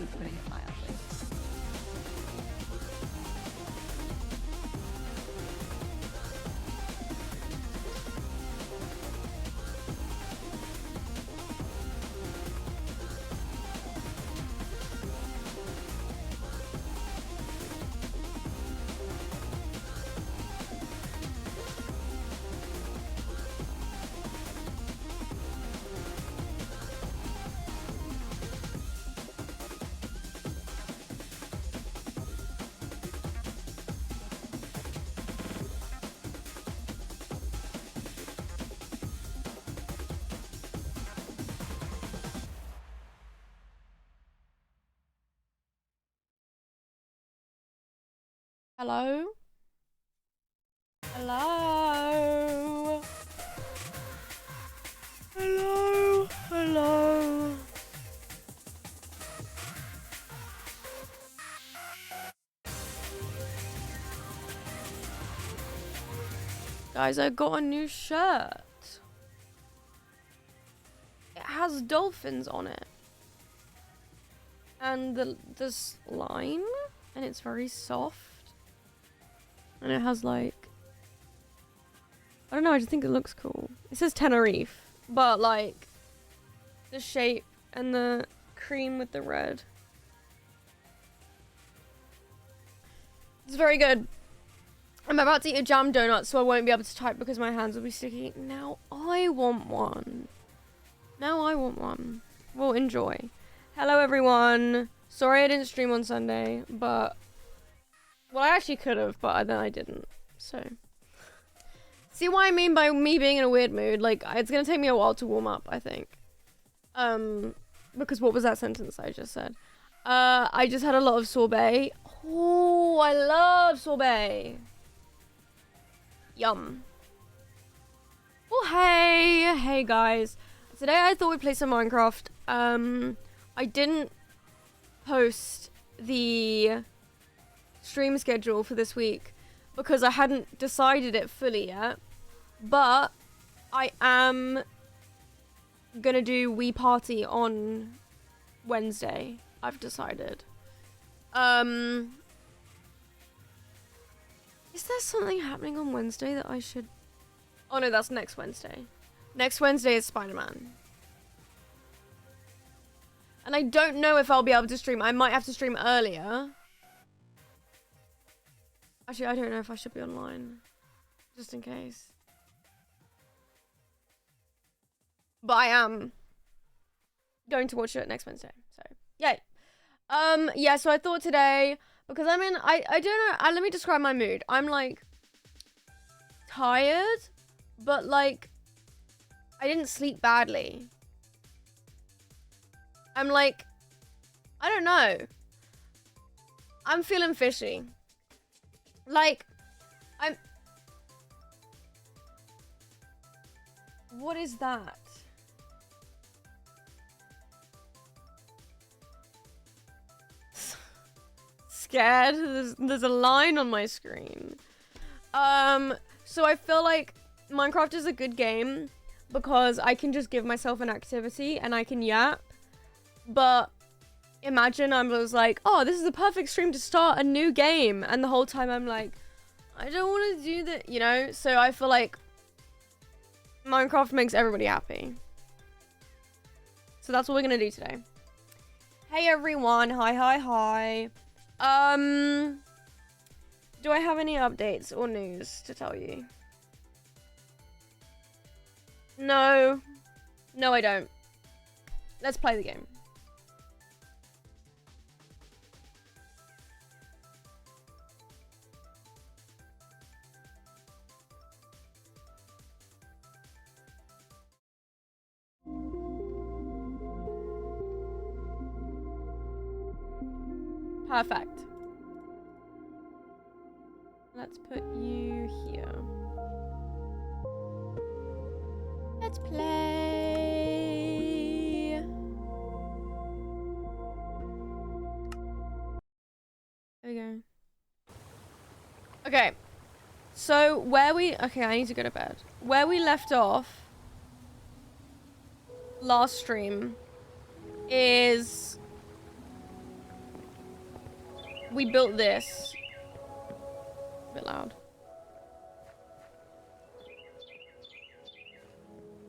be putting it mildly. Hello? Hello? Hello? Hello? Guys, I got a new shirt. It has dolphins on it. And this line, and it's very soft. And it has like, I don't know, I just think it looks cool. It says Tenerife, but like the shape and the cream with the red. It's very good. I'm about to eat a jam donut, so I won't be able to type because my hands will be sticky. Now I want one. Now I want one. Well, enjoy. Hello everyone. Sorry I didn't stream on Sunday, but... Well, I actually could have, but then I didn't. So... See what I mean by me being in a weird mood? Like, it's gonna take me a while to warm up, I think. Because what was that sentence I just said? I just had a lot of sorbet. Oh, I love sorbet. Yum. Well, hey. Hey, guys. Today I thought we'd play some Minecraft. I didn't post the stream schedule for this week because I hadn't decided it fully yet. But I am gonna do Wii Party on Wednesday, I've decided. Is there something happening on Wednesday that I should... Oh no, that's next Wednesday. Next Wednesday is Spider-Man. And I don't know if I'll be able to stream. I might have to stream earlier. Actually, I don't know if I should be online. Just in case. But I am going to watch it next Wednesday. So, yay. Yeah, so I thought today... Because I'm in... I don't know... let me describe my mood. I'm, like... tired. But, like... I didn't sleep badly. I'm like, I don't know. I'm feeling fishy. Like, what is that? Scared? There's a line on my screen. So I feel like Minecraft is a good game because I can just give myself an activity and I can yap. But imagine I was like, oh, this is the perfect stream to start a new game. And the whole time I'm like, I don't want to do that, you know? So I feel like Minecraft makes everybody happy. So that's what we're going to do today. Hey, everyone. Hi. Do I have any updates or news to tell you? No. No, I don't. Let's play the game. Perfect. Let's put you here. Let's play. There we go. Okay. So where we... Okay, I need to go to bed. Where we left off last stream is... we built this. A bit loud.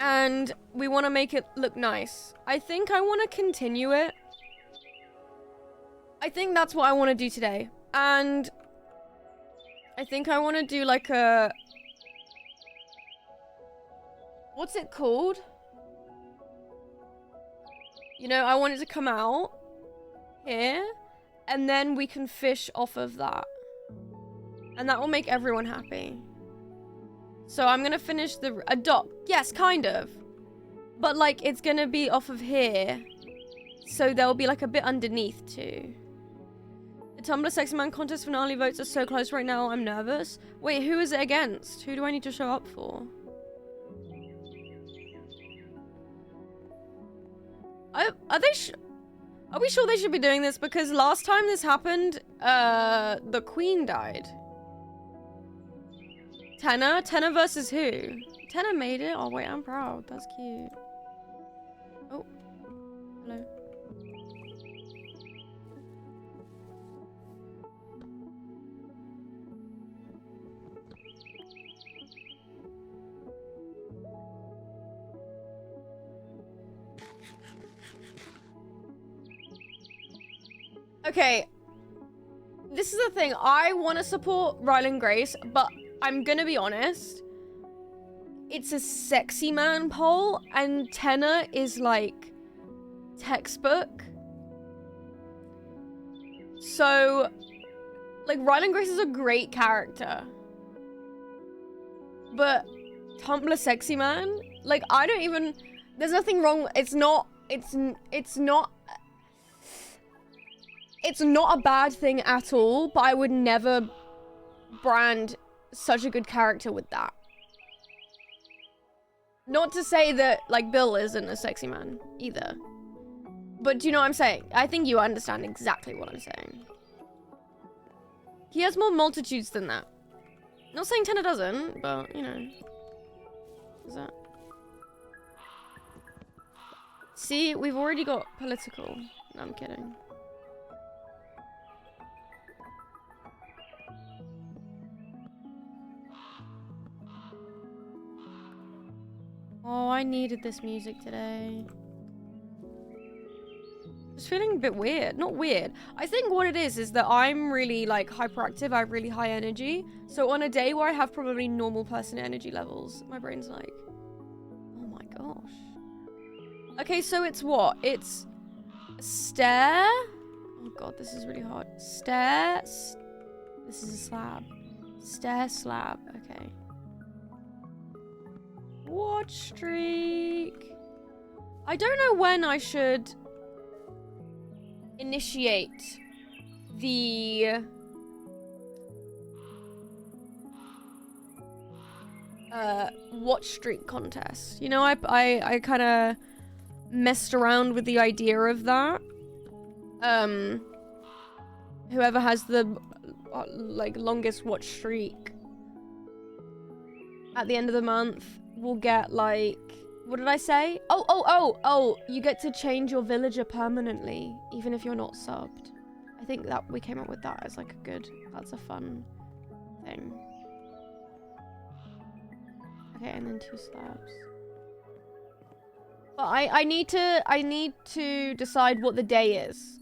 And we want to make it look nice. I think I want to continue it. I think that's what I want to do today. And I think I want to do like a... What's it called? You know, I want it to come out here. And then we can fish off of that. And that will make everyone happy. So I'm gonna finish a dock. Yes, kind of. But like, it's gonna be off of here. So there'll be like a bit underneath too. The Tumblr Sexy Man contest finale votes are so close right now, I'm nervous. Wait, who is it against? Who do I need to show up for? Are we sure they should be doing this? Because last time this happened, the queen died. Tenna? Tenna versus who? Tenna made it? Oh wait, I'm proud. That's cute. Oh. Hello. Okay. This is the thing. I want to support Rylan Grace, but I'm gonna be honest. It's a sexy man poll, and Tenna is like textbook. So, like, Rylan Grace is a great character, but Tumblr Sexy Man, like, I don't even. There's nothing wrong. It's not a bad thing at all. But I would never brand such a good character with that. Not to say that, like, Bill isn't a sexy man either. But do you know what I'm saying? I think you understand exactly what I'm saying. He has more multitudes than that. Not saying Tenna doesn't, but, you know. Is that? See, we've already got political. No, I'm kidding. Oh, I needed this music today. Just feeling a bit weird. Not weird. I think what it is that I'm really, like, hyperactive. I have really high energy. So on a day where I have probably normal person energy levels, my brain's like, oh my gosh. Okay, so it's what? It's stair? Oh god, this is really hard. Stair. This is a slab. Stair slab. Okay. Watch streak. I don't know when I should initiate the watch streak contest. You know, I kind of messed around with the idea of that. Whoever has the like longest watch streak at the end of the month will get, like, what did I say? Oh, you get to change your villager permanently, even if you're not subbed. I think that we came up with that as, like, that's a fun thing. Okay, and then 2 slabs. But I need to decide what the day is.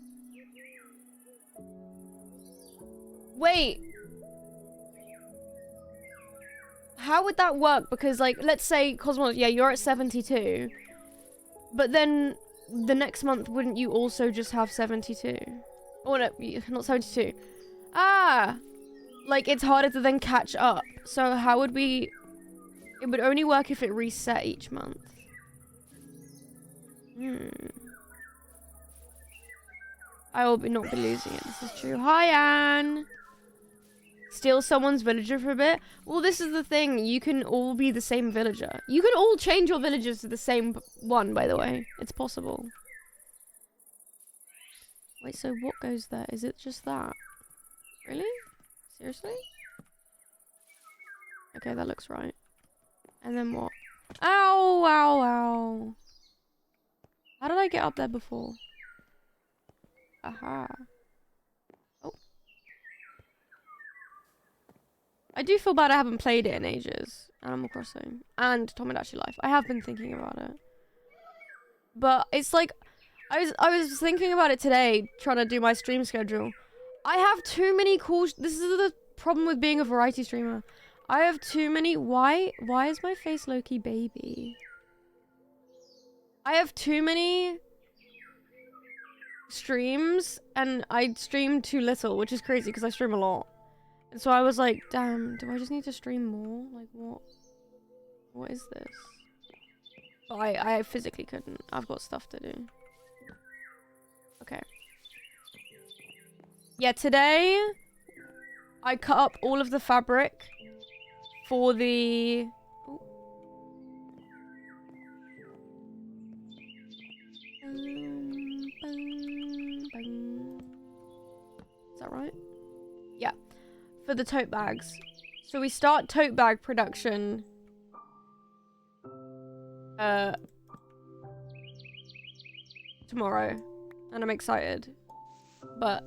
Wait. How would that work? Because, like, let's say, Cosmos, yeah, you're at 72. But then the next month, wouldn't you also just have 72? Oh, no, not 72. Ah! Like, it's harder to then catch up. So how would we... It would only work if it reset each month. I will not be losing it. This is true. Hi, Anne! Steal someone's villager for a bit? Well, this is the thing. You can all be the same villager. You can all change your villagers to the same one, by the way. It's possible. Wait, so what goes there? Is it just that? Really? Seriously? Okay, that looks right. And then what? Ow, ow, ow. How did I get up there before? Aha. Oh. I do feel bad I haven't played it in ages. Animal Crossing and Tomodachi Life. I have been thinking about it. But it's like, I was thinking about it today, trying to do my stream schedule. I have too many cool... This is the problem with being a variety streamer. I have too many... Why is my face low-key baby? I have too many streams, and I stream too little, which is crazy because I stream a lot. And so I was like, damn, do I just need to stream more? Like, what is this? But I physically couldn't. I've got stuff to do. Okay. Yeah, today I cut up all of the fabric for the... Is that right? Yeah. For the tote bags. So we start tote bag production tomorrow. And I'm excited. But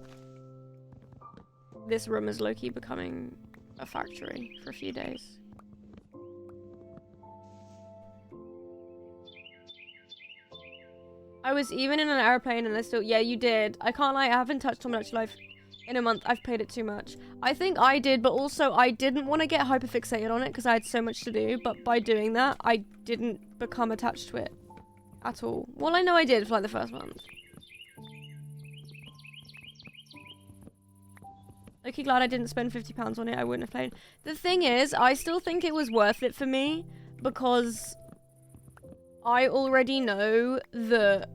this room is low-key becoming a factory for a few days. I was even in an airplane and I still... Yeah, you did. I can't lie, I haven't touched Tomodachi Life in a month. I've played it too much. I think I did, but also I didn't want to get hyperfixated on it because I had so much to do. But by doing that, I didn't become attached to it at all. Well, I know I did for like the first month. Lucky glad I didn't spend £50 on it. I wouldn't have played. The thing is, I still think it was worth it for me because I already know that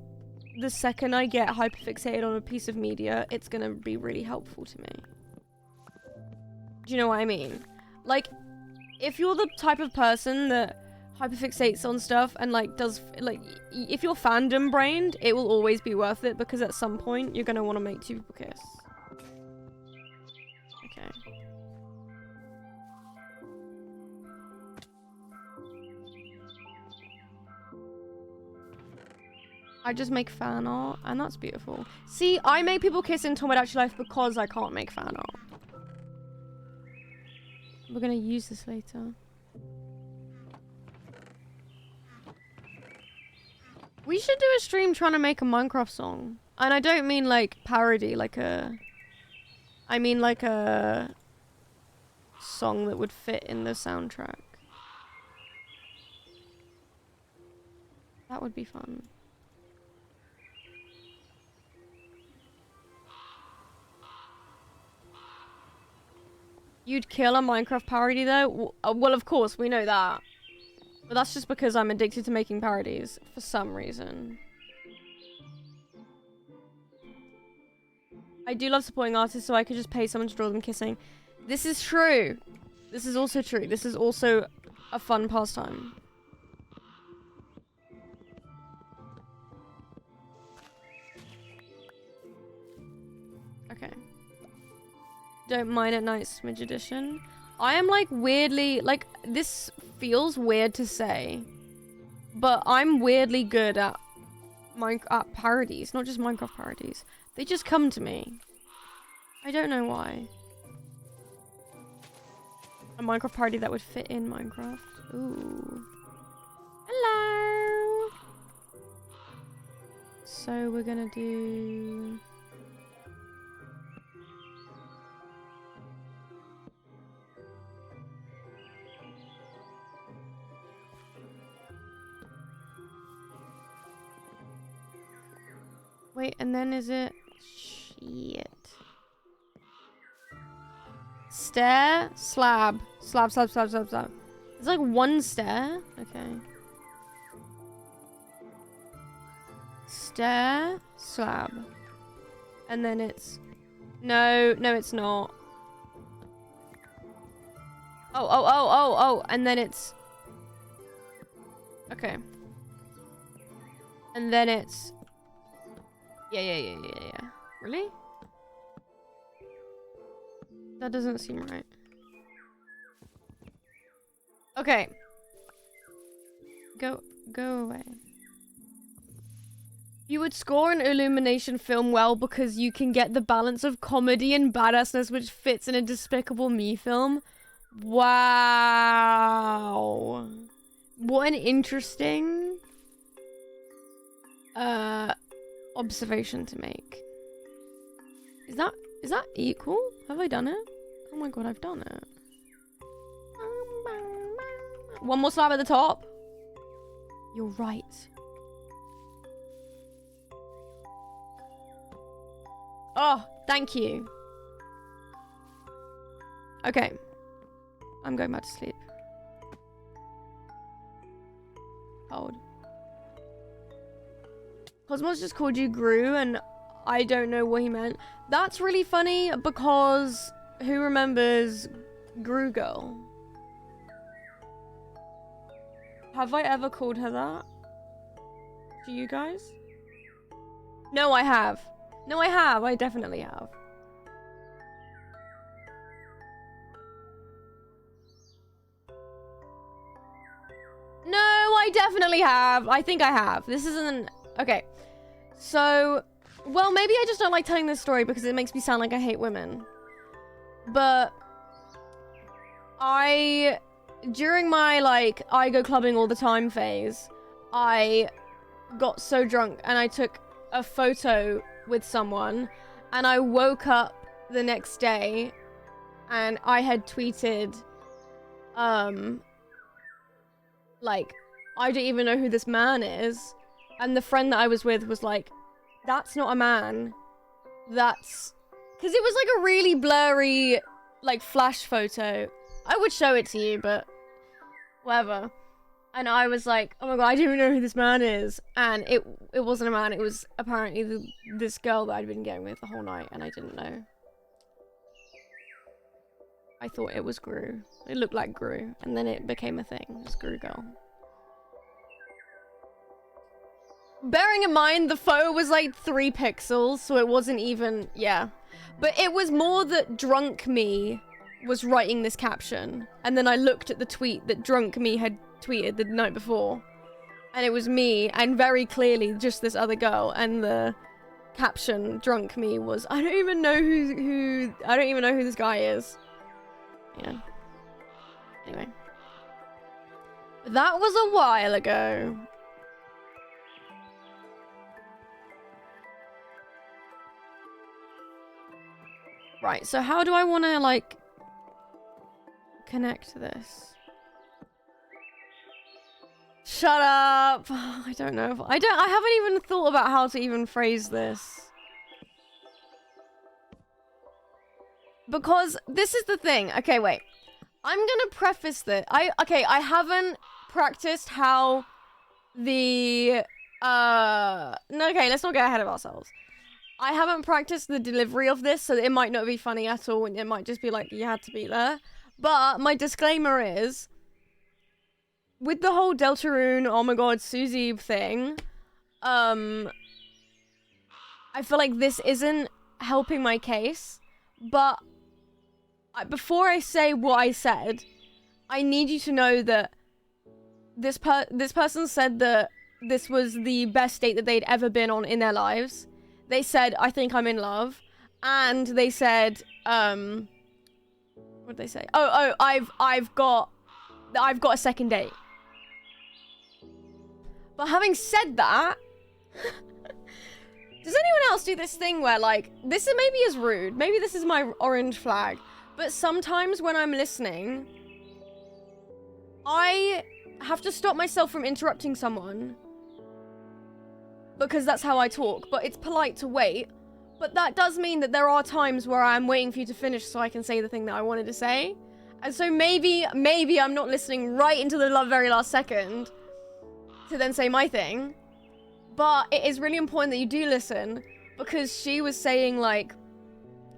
the second I get hyperfixated on a piece of media, it's gonna be really helpful to me. Do you know what I mean? Like, if you're the type of person that hyperfixates on stuff and like does, like, if you're fandom brained, it will always be worth it because at some point you're gonna want to make two people kiss. Okay. I just make fan art, and that's beautiful. See, I make people kiss in Tomodachi Life because I can't make fan art. We're gonna use this later. We should do a stream trying to make a Minecraft song. And I don't mean like parody, like a... I mean like a song that would fit in the soundtrack. That would be fun. You'd kill a Minecraft parody though? Well, of course, we know that. But that's just because I'm addicted to making parodies for some reason. I do love supporting artists, so I could just pay someone to draw them kissing. This is true. This is also true. This is also a fun pastime. Okay. Don't mind at night, Smidge edition. I am like weirdly, like, this feels weird to say, but I'm weirdly good at parodies, not just Minecraft parodies. They just come to me. I don't know why. A Minecraft parody that would fit in Minecraft. Ooh. Hello! So we're gonna do... Wait, and then is it... Shit. Stair, slab. Slab, slab, slab, slab, slab. It's like one stair. Okay. Stair, slab. And then it's... No, no it's not. Oh. And then it's... Okay. And then it's... Yeah. Really? That doesn't seem right. Okay. Go away. You would score an Illumination film well because you can get the balance of comedy and badassness which fits in a Despicable Me film. Wow. What an interesting observation to make. Is that equal? Have I done it? Oh my god, I've done it. One more slab at the top. You're right. Oh, thank you. Okay. I'm going back to sleep. Hold. Cosmos just called you Gru, and I don't know what he meant. That's really funny because who remembers Gru Girl? Have I ever called her that? Do you guys? No, I have. No, I have. I definitely have. No, I definitely have. I think I have. This isn't... Okay. So... Well, maybe I just don't like telling this story because it makes me sound like I hate women. But... During my, like, I go clubbing all the time phase, I got so drunk and I took a photo with someone, and I woke up the next day and I had tweeted, like, I don't even know who this man is. And the friend that I was with was like, that's not a man. That's... Because it was like a really blurry, like, flash photo. I would show it to you, but whatever. And I was like, oh my god, I don't even know who this man is. And it wasn't a man. It was apparently this girl that I'd been getting with the whole night, and I didn't know. I thought it was Gru. It looked like Gru, and then it became a thing. It was Gru Girl. Bearing in mind, the photo was like 3 pixels, so it wasn't even... Yeah. But it was more that drunk me was writing this caption, and then I looked at the tweet that drunk me had tweeted the night before, and it was me, and very clearly just this other girl, and the caption drunk me was, I don't even know who I don't even know who this guy is. Yeah. Anyway. That was a while ago. Right, so how do I want to, like, connect this? Shut up! I don't know if... I haven't even thought about how to even phrase this. Because this is the thing. Okay, wait. I'm gonna preface this. Okay, I haven't practiced how the... No, okay, let's not get ahead of ourselves. I haven't practiced the delivery of this, so it might not be funny at all, and it might just be like, you had to be there. But my disclaimer is, with the whole Deltarune, oh my god, Susie thing, I feel like this isn't helping my case, but before I say what I said, I need you to know that this person said that this was the best date that they'd ever been on in their lives. They said, I think I'm in love. And they said, what did they say? Oh, I've got a second date. But having said that, does anyone else do this thing where, like, this is maybe is rude. Maybe this is my orange flag. But sometimes when I'm listening, I have to stop myself from interrupting someone. Because that's how I talk, but it's polite to wait. But that does mean that there are times where I'm waiting for you to finish so I can say the thing that I wanted to say. And so maybe I'm not listening right into the very last second to then say my thing. But it is really important that you do listen, because she was saying, like,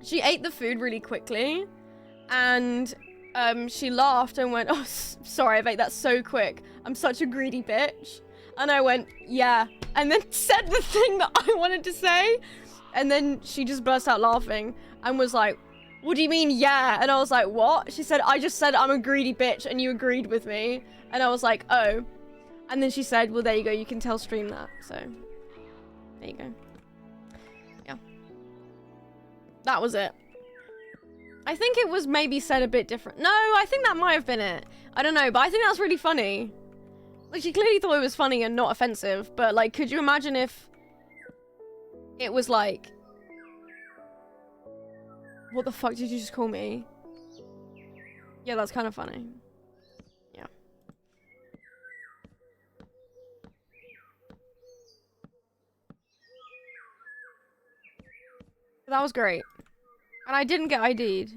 she ate the food really quickly, and she laughed and went, oh, sorry, I've ate that so quick. I'm such a greedy bitch. And I went, yeah. And then said the thing that I wanted to say. And then she just burst out laughing and was like, what do you mean, yeah? And I was like, what? She said, I just said I'm a greedy bitch and you agreed with me. And I was like, oh. And then she said, well, there you go. You can tell stream that. So, there you go. Yeah. That was it. I think it was maybe said a bit different. No, I think that might have been it. I don't know, but I think that's really funny. Like, she clearly thought it was funny and not offensive, but, like, could you imagine if it was like, what the fuck did you just call me? Yeah, that's kind of funny. Yeah. That was great. And I didn't get ID'd.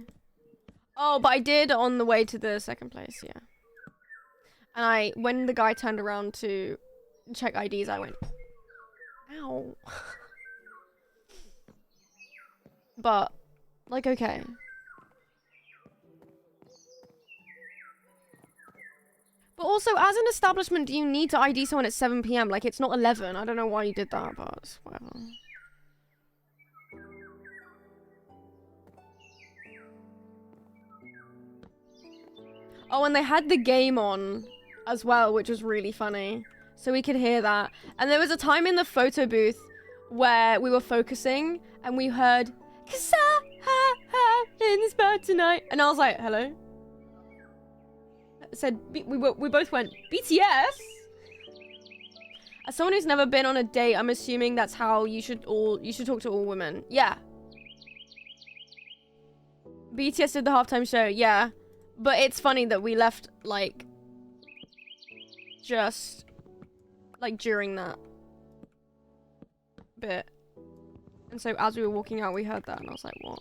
Oh, but I did on the way to the second place, yeah. And when the guy turned around to check IDs, I went, ow. But, like, okay. But also, as an establishment, do you need to ID someone at 7 PM? Like, it's not 11. I don't know why you did that, but whatever. Oh, and they had the game on as well, which was really funny. So we could hear that. And there was a time in the photo booth where we were focusing and we heard, "'Cause I in this bed tonight." And I was like, hello? Said, we both went, BTS? As someone who's never been on a date, I'm assuming that's how you should talk to all women. Yeah. BTS did the halftime show, yeah. But it's funny that we left, like, just, like, during that bit. And so as we were walking out, we heard that, and I was like, what?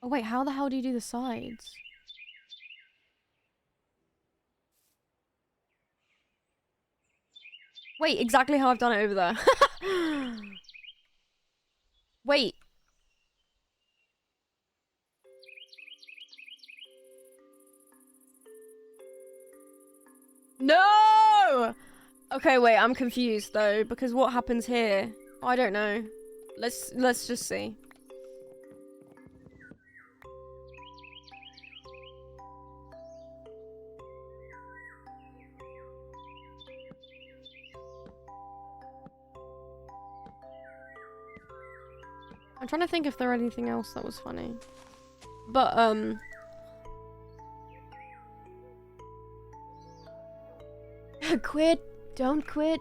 Oh, wait, how the hell do you do the sides? Wait, exactly how I've done it over there. Wait. No! Okay, wait, I'm confused though, because what happens here? I don't know. Let's just see. I'm trying to think if there anything else that was funny. But, quit. Don't quit.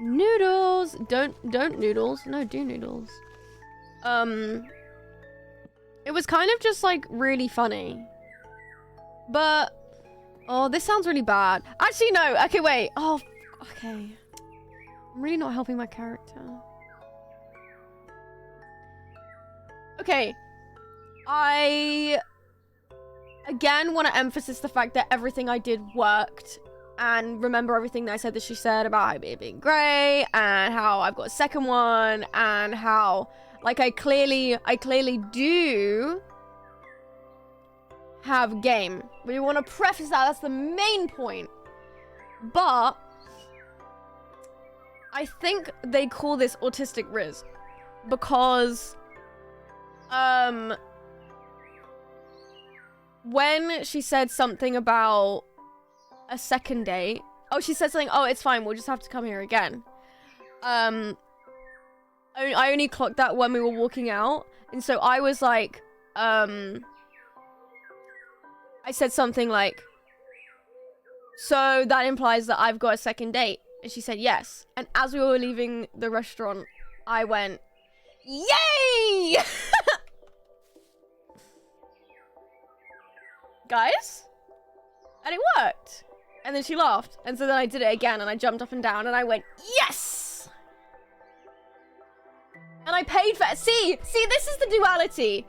Noodles. Don't noodles. No, do noodles. It was kind of just, like, really funny. But, oh, this sounds really bad. Actually, no. Okay, wait. Oh, okay. I'm really not helping my character. Okay, I again want to emphasize the fact that everything I did worked, and remember everything that I said that she said about it being great, and how I've got a second one, and how, like, I clearly do have game. We want to preface that's the main point. But I think they call this autistic Riz because when she said something about a second date, oh, she said something, oh, it's fine, we'll just have to come here again. I only clocked that when we were walking out, and so I was like, I said something like, so that implies that I've got a second date, and she said yes. And as we were leaving the restaurant, I went, yay! Guys? And it worked. And then she laughed. And so then I did it again, and I jumped up and down, and I went, yes! And I paid for it. See, this is the duality.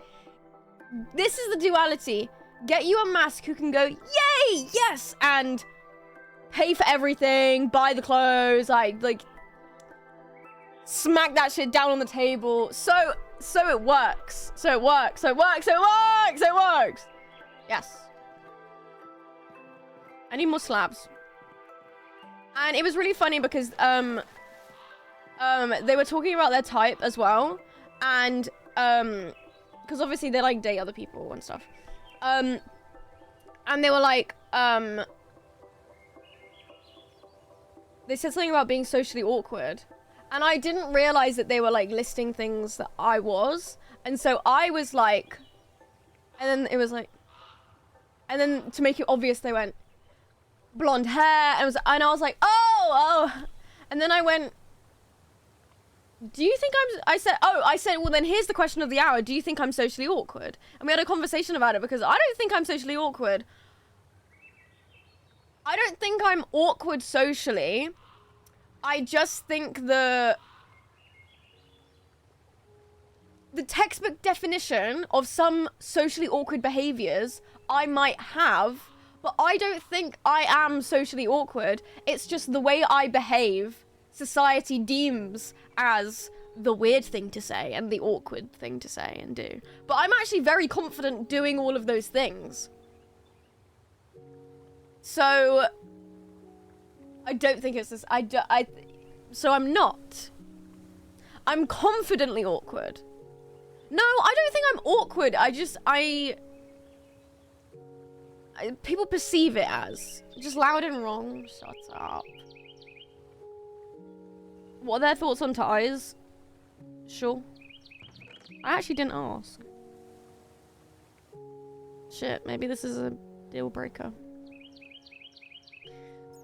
This is the duality. Get you a mask who can go, yay, yes, and pay for everything, buy the clothes, like, smack that shit down on the table. So it works. So it works. So it works. So it works. So it works. Yes. I need more slabs. And it was really funny because they were talking about their type as well, and because obviously they like date other people and stuff. And they were like, they said something about being socially awkward. And I didn't realize that they were like listing things that I was. And so I was like, and then it was like, and then to make it obvious, they went, blonde hair, and I was like, oh. And then I went, do you think I said, well then here's the question of the hour. Do you think I'm socially awkward? And we had a conversation about it because I don't think I'm socially awkward. I don't think I'm awkward socially. I just think the textbook definition of some socially awkward behaviors I might have, but I don't think I am socially awkward. It's just the way I behave, society deems as the weird thing to say and the awkward thing to say and do. But I'm actually very confident doing all of those things. So I don't think it's this. So I'm not. I'm confidently awkward. No, I don't think I'm awkward. People perceive it as just loud and wrong. Shut up. What are their thoughts on ties? Sure. I actually didn't ask. Shit, maybe this is a deal breaker.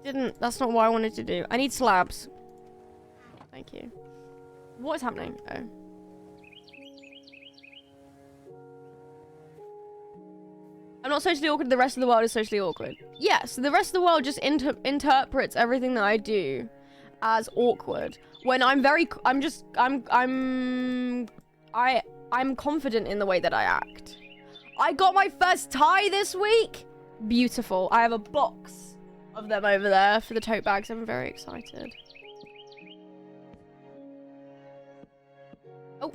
That's not what I wanted to do. I need slabs. Thank you. What is happening? Oh. I'm not socially awkward, the rest of the world is socially awkward. Yes, the rest of the world just interprets everything that I do as awkward. When I'm confident in the way that I act. I got my first tie this week. Beautiful. I have a box of them over there for the tote bags. I'm very excited. Oh.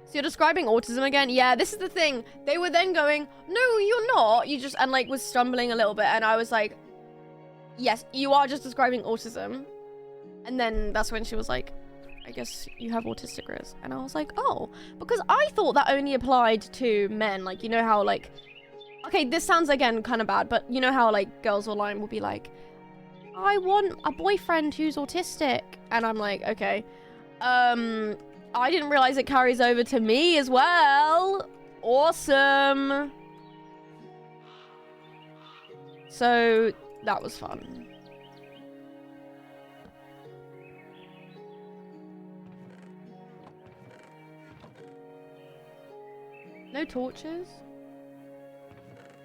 So you're describing autism again? Yeah, this is the thing. They were then going, no, you're not. You just, and like was stumbling a little bit. And I was like, yes, you are just describing autism. And then that's when she was like, I guess you have autistic Riz. And I was like, oh, because I thought that only applied to men. Like, you know how like, okay, this sounds again kind of bad, but you know how like girls online will be like, I want a boyfriend who's autistic. And I'm like, okay, I didn't realize it carries over to me as well. Awesome. So that was fun. No torches?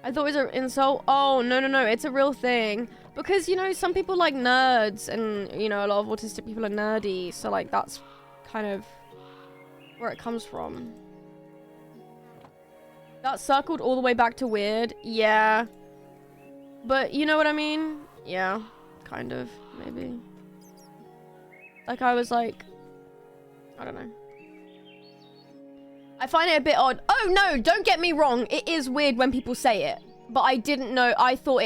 I thought it was an insult. Oh, no. It's a real thing. Because, you know, some people like nerds and, you know, a lot of autistic people are nerdy. So, like, that's kind of where it comes from. That circled all the way back to weird. Yeah. But you know what I mean? Yeah. Kind of. Maybe. Like, I was like, I don't know. I find it a bit odd. Oh, no, don't get me wrong. It is weird when people say it. But I didn't know. I thought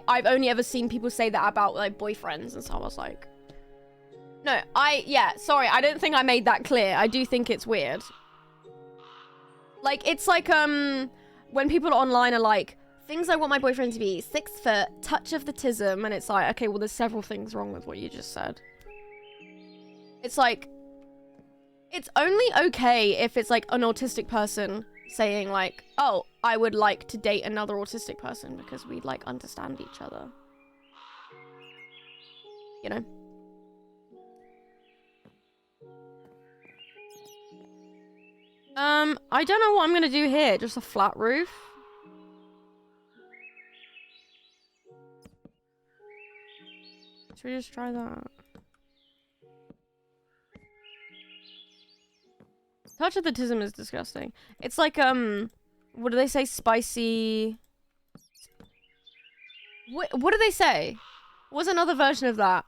I've only ever seen people say that about, like, boyfriends. And so I was like... No, yeah, sorry. I don't think I made that clear. I do think it's weird. Like, it's like, when people online are like, things I want my boyfriend to be, 6 foot, touch of the tism. And it's like, okay, well, there's several things wrong with what you just said. It's like... It's only okay if it's like an autistic person saying like, oh, I would like to date another autistic person because we like understand each other. You know? I don't know what I'm gonna do here. Just a flat roof. Should we just try that? Touch of the tism is disgusting. It's like, what do they say? Spicy... What do they say? What's another version of that?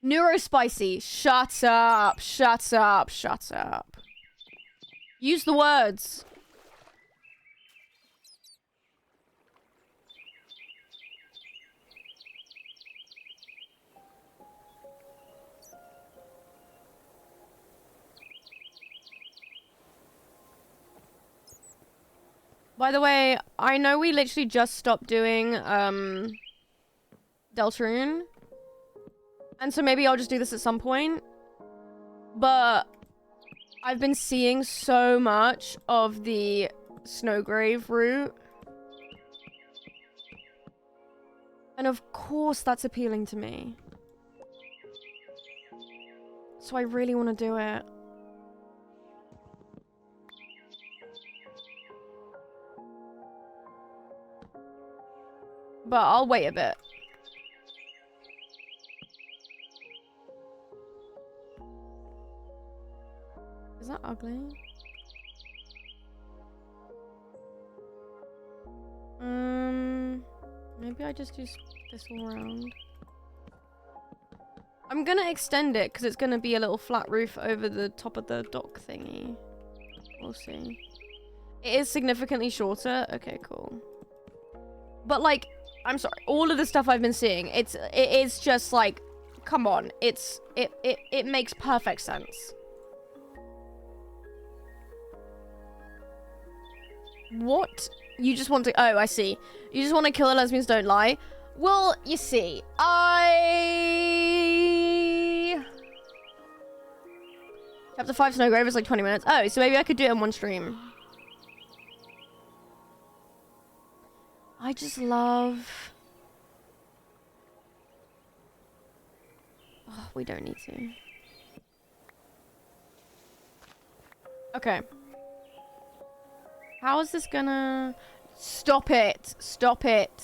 Neurospicy. Shut up. Shut up. Shut up. Use the words. By the way, I know we literally just stopped doing Deltarune. And so maybe I'll just do this at some point. But I've been seeing so much of the Snowgrave route. And of course that's appealing to me. So I really want to do it. But I'll wait a bit. Is that ugly? Maybe I just do this all around. I'm gonna extend it because it's gonna be a little flat roof over the top of the dock thingy. We'll see. It is significantly shorter. Okay, cool. But like, I'm sorry, all of the stuff I've been seeing, it is just like, come on, it makes perfect sense. What? You just want to... Oh, I see. You just want to kill the lesbians don't lie? Well, you see, Chapter 5 Snowgrave is like 20 minutes. Oh, so maybe I could do it in one stream. I just love... Oh, we don't need to. Okay. How is this gonna... Stop it! Stop it!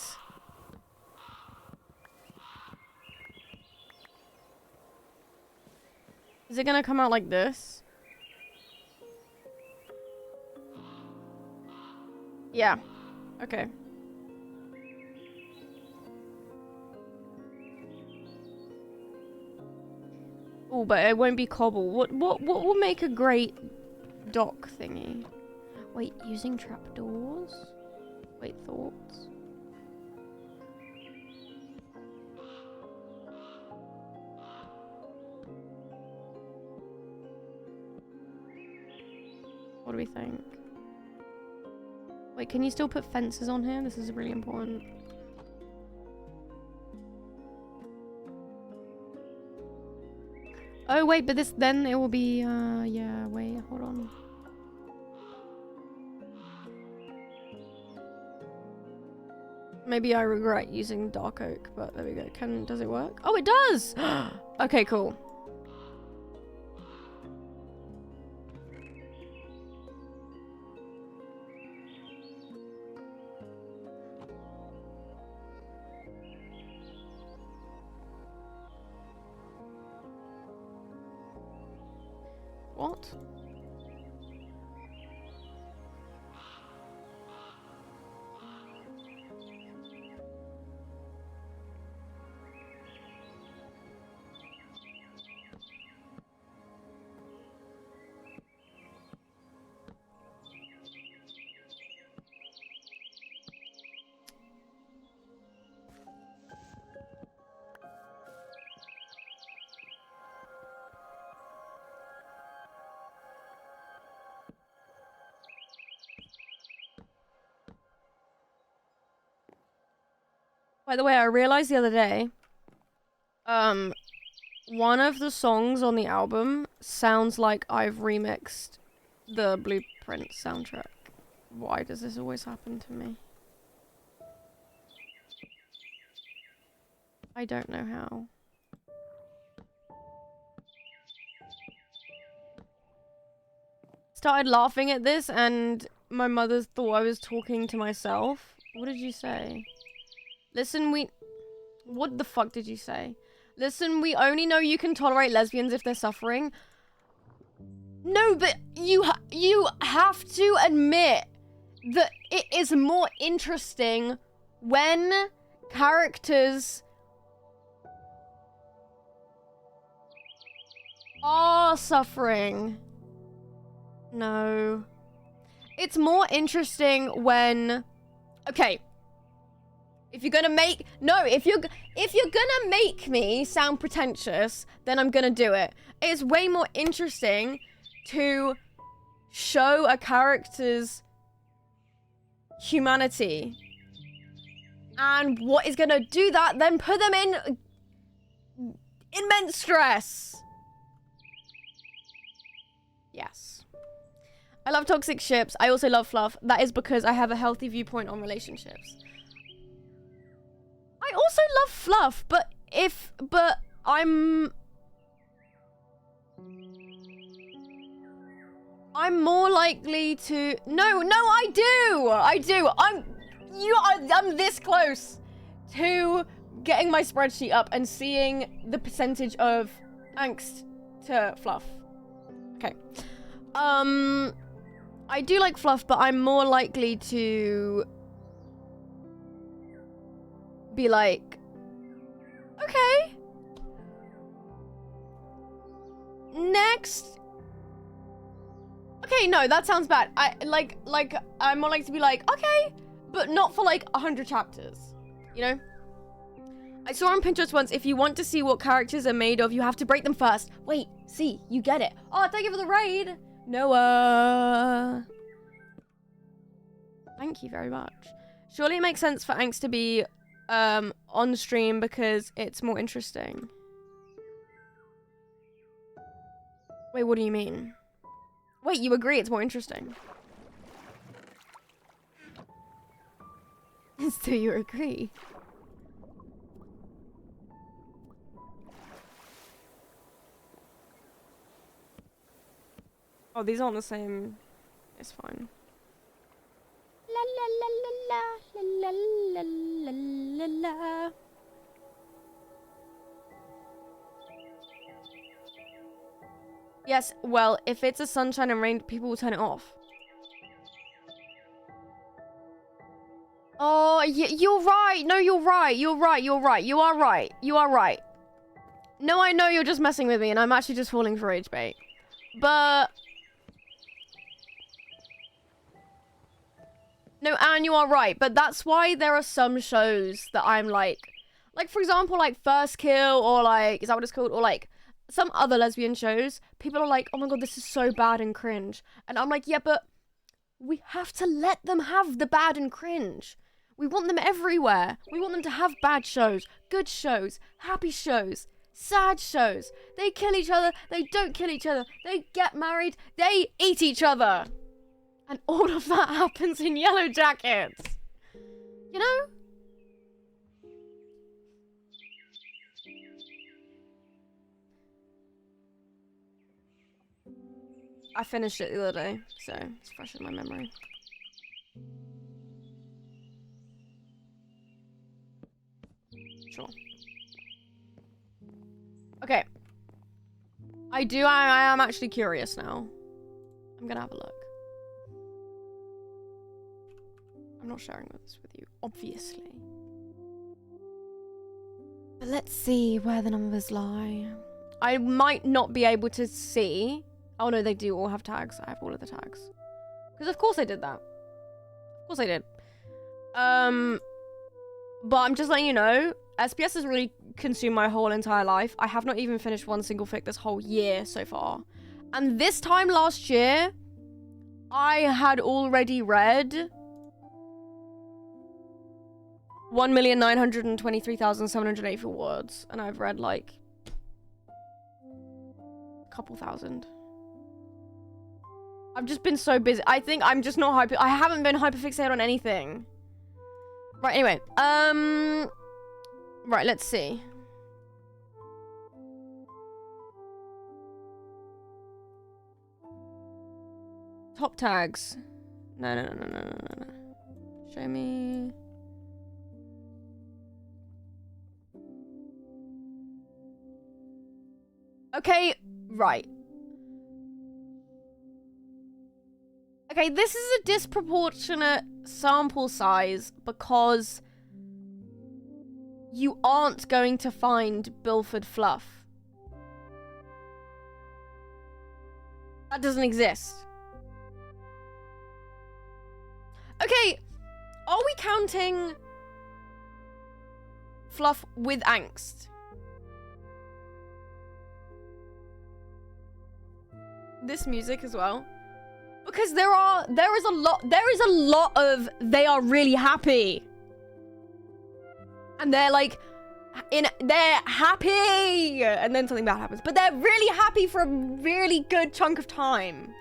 Is it gonna come out like this? Yeah. Okay. Oh, but it won't be cobble. What will make a great dock thingy? Wait, using trapdoors? Wait, thoughts? What do we think? Wait, can you still put fences on here? This is really important. Oh, wait, but this, then it will be, yeah, wait, hold on. Maybe I regret using dark oak, but there we go. Does it work? Oh, it does! Okay, cool. What? By the way, I realized the other day, one of the songs on the album sounds like I've remixed the Blueprint soundtrack. Why does this always happen to me? I don't know how. Started laughing at this and my mother thought I was talking to myself. What did you say? Listen, what the fuck did you say? Listen, we only know you can tolerate lesbians if they're suffering. No, but you have to admit that it is more interesting when characters are suffering. No. It's more interesting when... Okay. If you're gonna make... No, if you're gonna make me sound pretentious, then I'm gonna do it. It's way more interesting to show a character's humanity. And what is gonna do that? Then put them in immense stress. Yes. I love toxic ships. I also love fluff. That is because I have a healthy viewpoint on relationships. I also love fluff, but I'm more likely to... No, I do. I'm this close to getting my spreadsheet up and seeing the percentage of angst to fluff. Okay. I do like fluff, but I'm more likely to be like, okay. Next. Okay, no, that sounds bad. I'm more likely to be like, okay, but not for like 100 chapters, you know? I saw on Pinterest once, if you want to see what characters are made of, you have to break them first. Wait, see, you get it. Oh, thank you for the raid, Noah. Thank you very much. Surely it makes sense for Angst to be on stream because it's more interesting. Wait, what do you mean? Wait, you agree it's more interesting? So you agree? Oh, these aren't the same. It's fine. La la la la la la la la la la. Yes, well, if it's a sunshine and rain, people will turn it off. Oh, you're right. No, you're right. You're right. You're right. You are right. You are right. No, I know you're just messing with me, and I'm actually just falling for rage bait. But... No, Anne, you are right. But that's why there are some shows that I'm like... Like, for example, like First Kill, or like... Is that what it's called? Or like... Some other lesbian shows, people are like, oh my god, this is so bad and cringe. And I'm like, yeah, but we have to let them have the bad and cringe. We want them everywhere. We want them to have bad shows, good shows, happy shows, sad shows. They kill each other, they don't kill each other, they get married, they eat each other. And all of that happens in Yellow Jackets. You know? I finished it the other day, so it's fresh in my memory. Sure. Okay. I am actually curious now. I'm gonna have a look. I'm not sharing this with you, obviously. But let's see where the numbers lie. I might not be able to see... Oh no, they do all have tags. I have all of the tags. Because of course I did that. Of course I did. But I'm just letting you know, SPS has really consumed my whole entire life. I have not even finished one single fic this whole year so far. And this time last year, I had already read 1,923,784 words. And I've read like a couple thousand. I've just been so busy. I think I'm just not I haven't been hyperfixated on anything. Right, anyway. Right, let's see. Top tags. No. Show me. Okay, right. Okay, this is a disproportionate sample size because you aren't going to find Bilford fluff. That doesn't exist. Okay, are we counting fluff with angst? This music as well. Because there is a lot of they are really happy. And they're like, they're happy! And then something bad happens. But they're really happy for a really good chunk of time.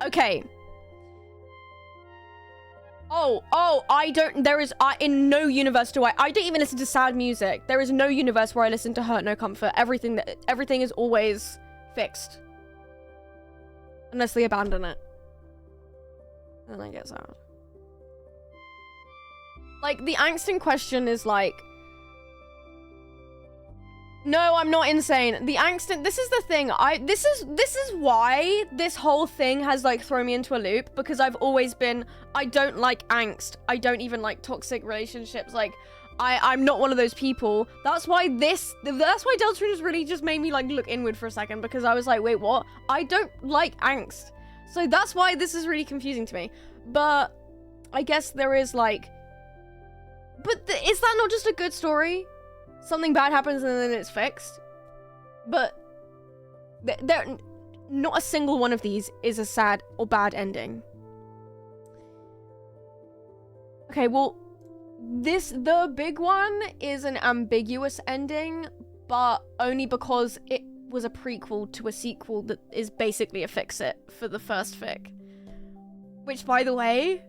Okay. In no universe do I don't even listen to sad music. There is no universe where I listen to Hurt No Comfort. Everything is always fixed. Unless they abandon it. And then I get sad. Like, the angst in question is like... No, I'm not insane. The angst this is the thing. This is why this whole thing has like thrown me into a loop, because I've always been, I don't like angst. I don't even like toxic relationships. Like, I'm not one of those people. That's why Deltarune has really just made me like look inward for a second, because I was like, wait, what? I don't like angst. So that's why this is really confusing to me. But I guess there is like, but is that not just a good story? Something bad happens and then it's fixed. But not a single one of these is a sad or bad ending. Okay, well, the big one is an ambiguous ending, but only because it was a prequel to a sequel that is basically a fix-it for the first fic. Which, by the way,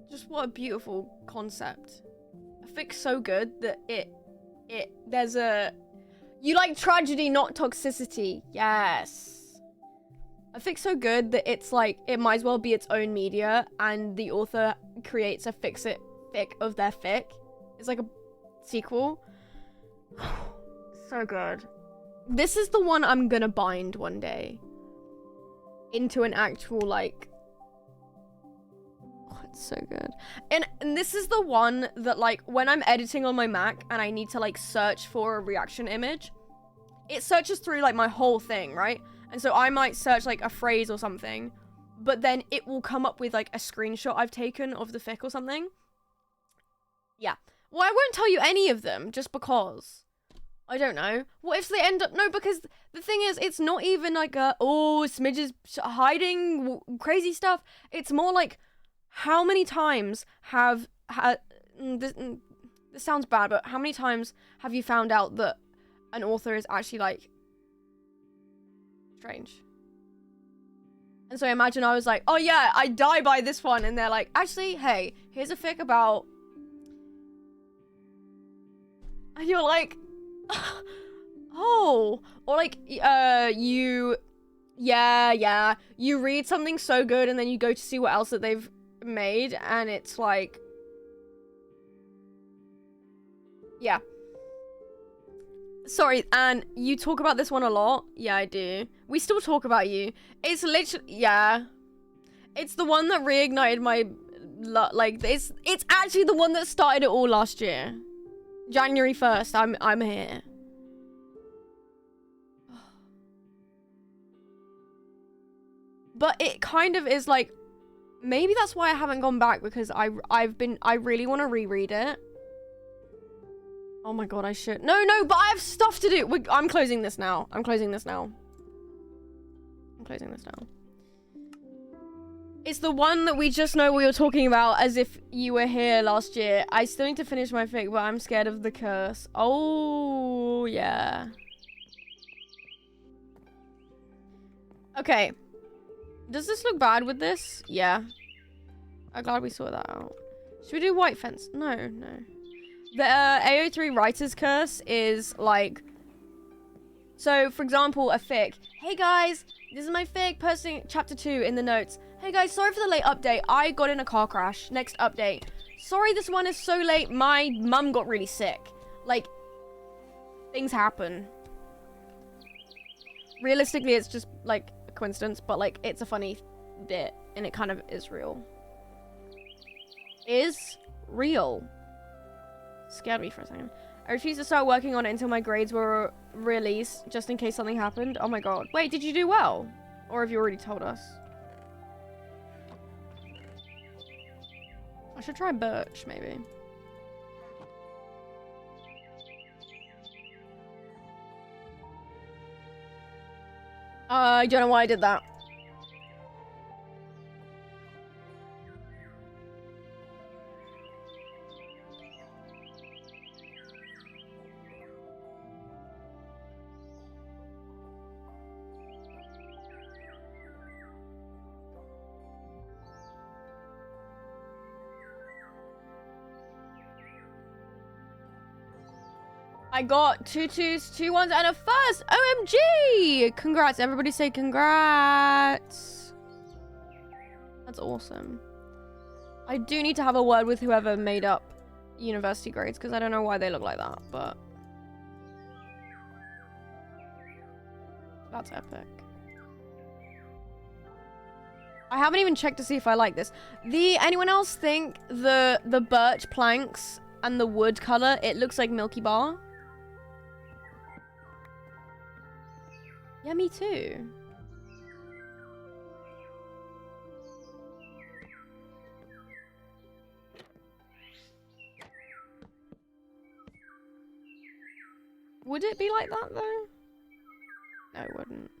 just what a beautiful concept. A fic so good that there's a... You like tragedy, not toxicity. Yes. A fic so good that it's like, it might as well be its own media, and the author creates a fix-it fic of their fic. It's like a sequel. So good. This is the one I'm gonna bind one day into an actual, like... It's so good. And this is the one that, like, when I'm editing on my Mac and I need to, like, search for a reaction image, it searches through, like, my whole thing, right? And so I might search, like, a phrase or something, but then it will come up with, like, a screenshot I've taken of the fic or something. Yeah. Well, I won't tell you any of them, just because. I don't know. What if they end up... No, because the thing is, it's not even, like, Smidge is hiding crazy stuff. It's more like... How many times this sounds bad, but how many times have you found out that an author is actually, like, strange? And so I imagine I was like, oh yeah, I die by this one, and they're like, actually, hey, here's a fic about... And you're like, oh, or like, you read something so good, and then you go to see what else that they've made, and it's like, yeah. Sorry, and you talk about this one a lot. Yeah, I do. We still talk about you. It's literally, yeah. It's the one that reignited my, like, it's actually the one that started it all last year. January 1st, I'm here. But it kind of is like, maybe that's why I haven't gone back, because I really want to reread it. Oh my god, I should. No, but I have stuff to do. I'm closing this now. I'm closing this now. It's the one that we just know we were talking about as if you were here last year. I still need to finish my fic, but I'm scared of the curse. Oh, yeah. Okay. Does this look bad with this? Yeah. I'm glad we sorted that out. Should we do White Fence? No. The AO3 Writer's Curse is like... So, for example, a fic. Hey guys, this is my fic, posting chapter 2 in the notes. Hey guys, sorry for the late update. I got in a car crash. Next update. Sorry this one is so late. My mum got really sick. Like, things happen. Realistically, it's just, like, a coincidence, but, like, it's a funny bit, and it kind of is real. Is real. Scared me for a second. I refused to start working on it until my grades were released, just in case something happened. Oh my god. Wait, did you do well? Or have you already told us? I should try Birch, maybe. I don't know why I did that. I got 2 2s, 2 1s, and a first! OMG! Congrats. Everybody say congrats. That's awesome. I do need to have a word with whoever made up university grades, because I don't know why they look like that, but... That's epic. I haven't even checked to see if I like this. Anyone else think the birch planks and the wood color, it looks like Milky Bar? Yeah, me too. Would it be like that though? No, it wouldn't.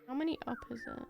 How many up is it?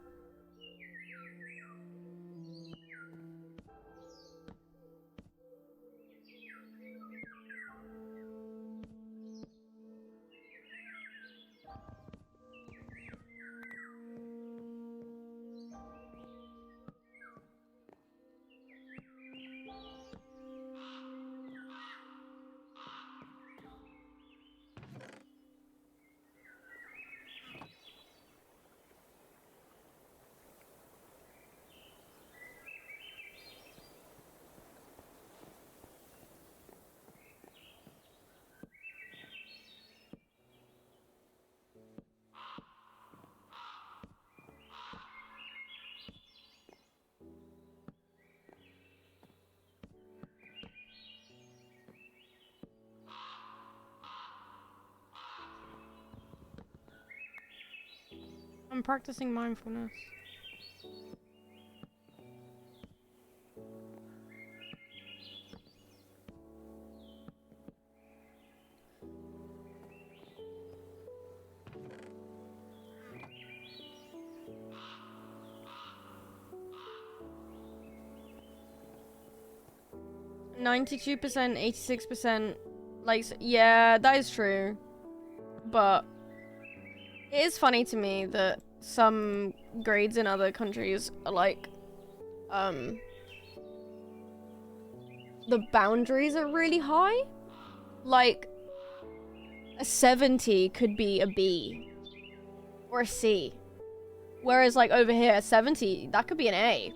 I'm practicing mindfulness. $92%, 86%. Like, yeah, that is true. But it is funny to me that some grades in other countries are like, the boundaries are really high. Like, a 70 could be a B or a C. Whereas, like, over here, a 70, that could be an A.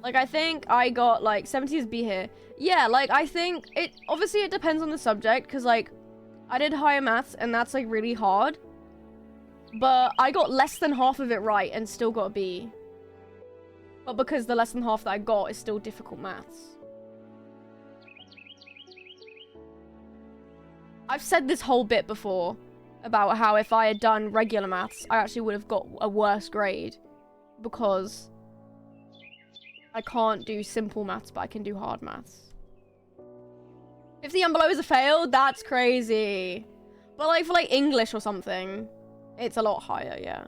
Like, I think I got, like, 70 is B here. Yeah, like, I think obviously it depends on the subject, because, like, I did higher maths, and that's, like, really hard. But I got less than half of it right, and still got a B. But because the less than half that I got is still difficult maths. I've said this whole bit before, about how if I had done regular maths, I actually would have got a worse grade. Because I can't do simple maths, but I can do hard maths. 50 and below is a fail? That's crazy. But like for like English or something, it's a lot higher, yeah.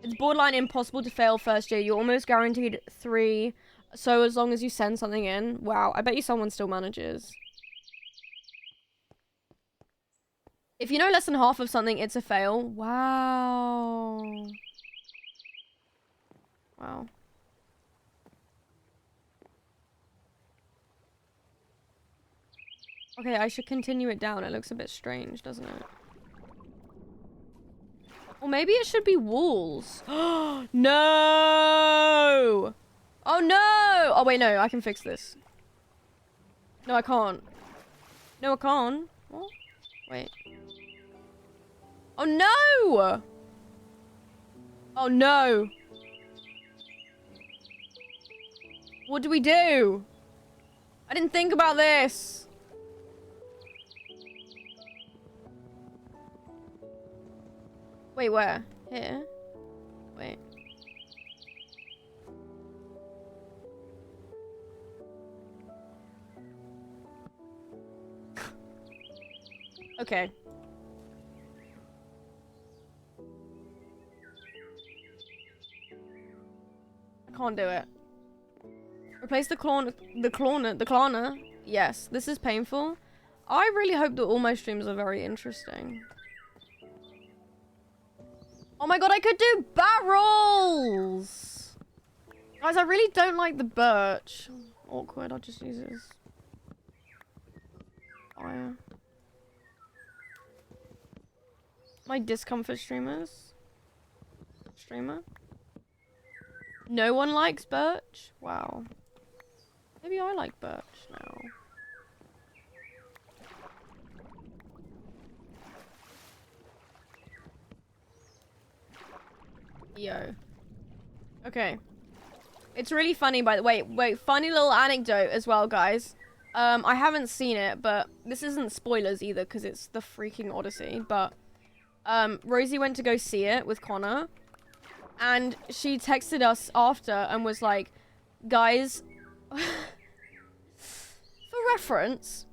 It's borderline impossible to fail first year. You're almost guaranteed 3. So as long as you send something in. Wow, I bet you someone still manages. If you know less than half of something, it's a fail. Wow. Wow. Okay, I should continue it down. It looks a bit strange, doesn't it? Or maybe it should be walls. No! Oh no! Oh wait, no, I can fix this. No, I can't. No, I can't. What? Wait. Oh no! Oh no! What do we do? I didn't think about this. Wait, where? Here? Wait. Okay. I can't do it. Replace the cloner. Yes, this is painful. I really hope that all my streams are very interesting. Oh my god, I could do barrels! Guys, I really don't like the birch. Awkward, I'll just use this. Fire. My discomfort streamer? No one likes birch? Wow. Maybe I like birch now. Yo. Okay. It's really funny, by the way. Wait, funny little anecdote as well, guys. I haven't seen it, but this isn't spoilers either, because it's the freaking Odyssey, but Rosie went to go see it with Connor, and she texted us after and was like, guys, for reference,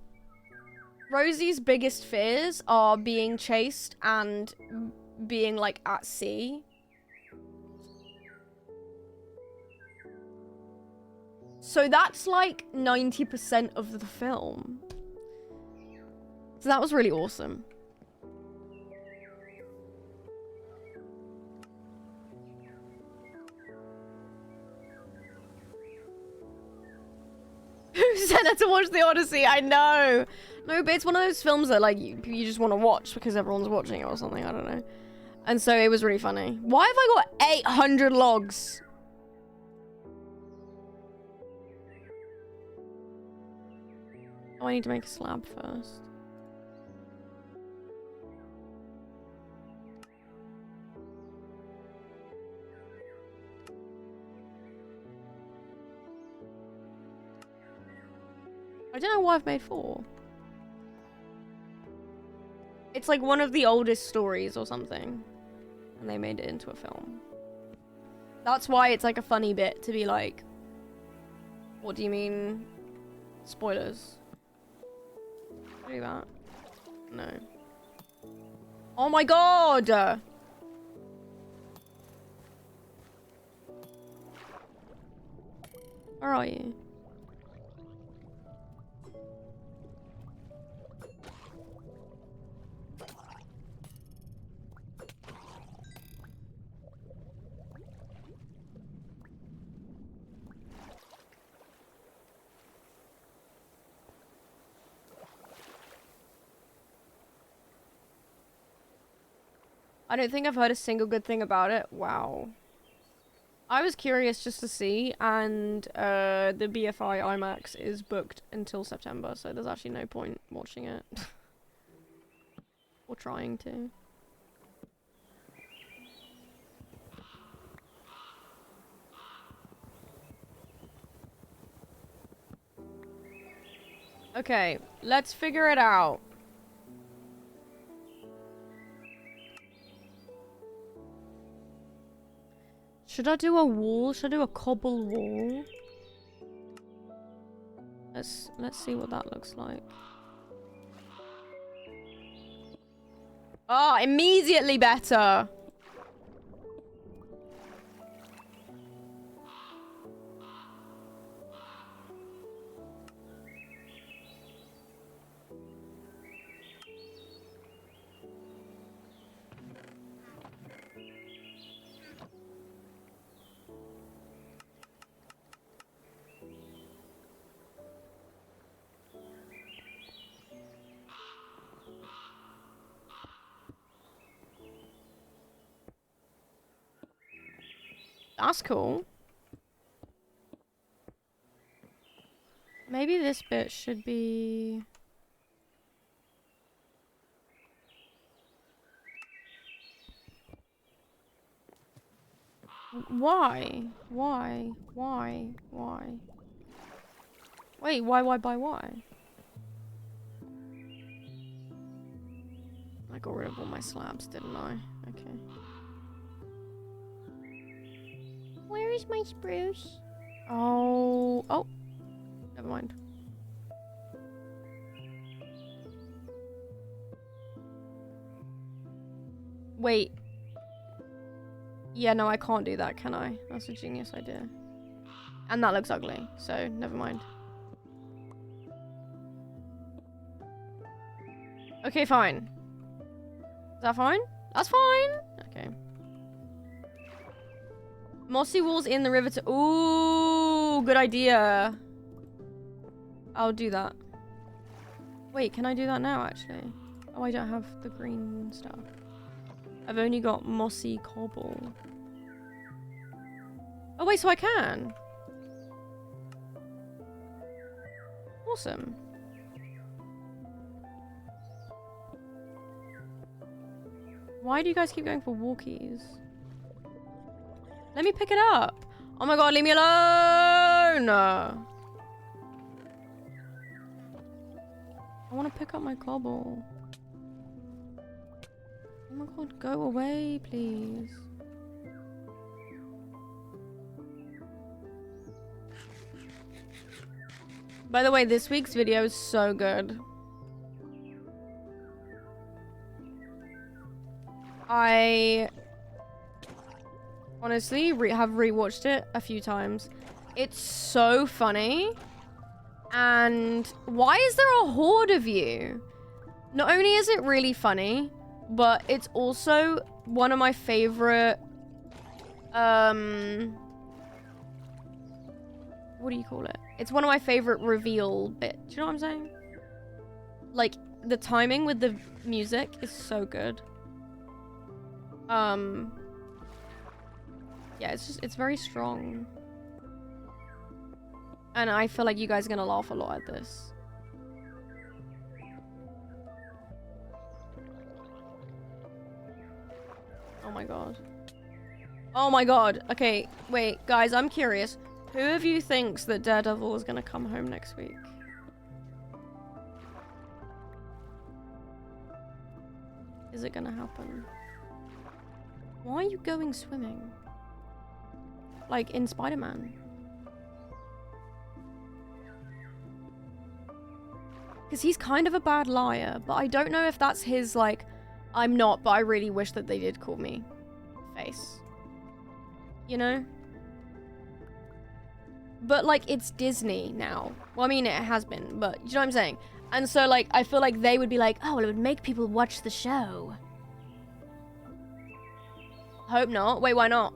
Rosie's biggest fears are being chased and being, like, at sea. So that's, like, 90% of the film. So that was really awesome. Who said that to watch the Odyssey? I know. No, but it's one of those films that, like, you just want to watch because everyone's watching it or something. I don't know. And so it was really funny. Why have I got 800 logs? Oh, I need to make a slab first. I don't know why I've made 4. It's like one of the oldest stories or something. And they made it into a film. That's why it's like a funny bit to be like, what do you mean? Spoilers. Do that? No. Oh my god! Where are you? I don't think I've heard a single good thing about it. Wow. I was curious just to see, and the BFI IMAX is booked until September, so there's actually no point watching it. Or trying to. Okay, let's figure it out. Should I do a wall? Should I do a cobble wall? Let's see what that looks like. Oh, immediately better. That's cool. Maybe this bit should be... Why? Why? Why? Why? Wait, why, by why? I got rid of all my slabs, didn't I? Okay. Where is my spruce? Oh. Oh. Never mind. Wait. Yeah, no, I can't do that, can I? That's a genius idea. And that looks ugly, so never mind. Okay, fine. Is that fine? That's fine. Okay. Mossy walls in the river to... Ooh, good idea. I'll do that. Wait, can I do that now, actually? Oh, I don't have the green stuff. I've only got mossy cobble. Oh, wait, so I can. Awesome. Why do you guys keep going for walkies? Let me pick it up. Oh my god, leave me alone! I want to pick up my cobble. Oh my god, go away, please. By the way, this week's video is so good. I honestly have rewatched it a few times. It's so funny. And why is there a horde of you? Not only is it really funny, but it's also one of my favorite, what do you call it? It's one of my favorite reveal bits. Do you know what I'm saying? Like, the timing with the music is so good. Yeah, it's very strong. And I feel like you guys are gonna laugh a lot at this. Oh my god. Oh my god. Okay, wait, guys, I'm curious. Who of you thinks that Daredevil is gonna come home next week? Is it gonna happen? Why are you going swimming? Like in Spider-Man? Because he's kind of a bad liar, but I don't know if that's his, like, I'm not, but I really wish that they did call me face. You know? But, like, it's Disney now. Well, I mean, it has been, but you know what I'm saying? And so, like, I feel like they would be like, oh, well, it would make people watch the show. Hope not. Wait, why not?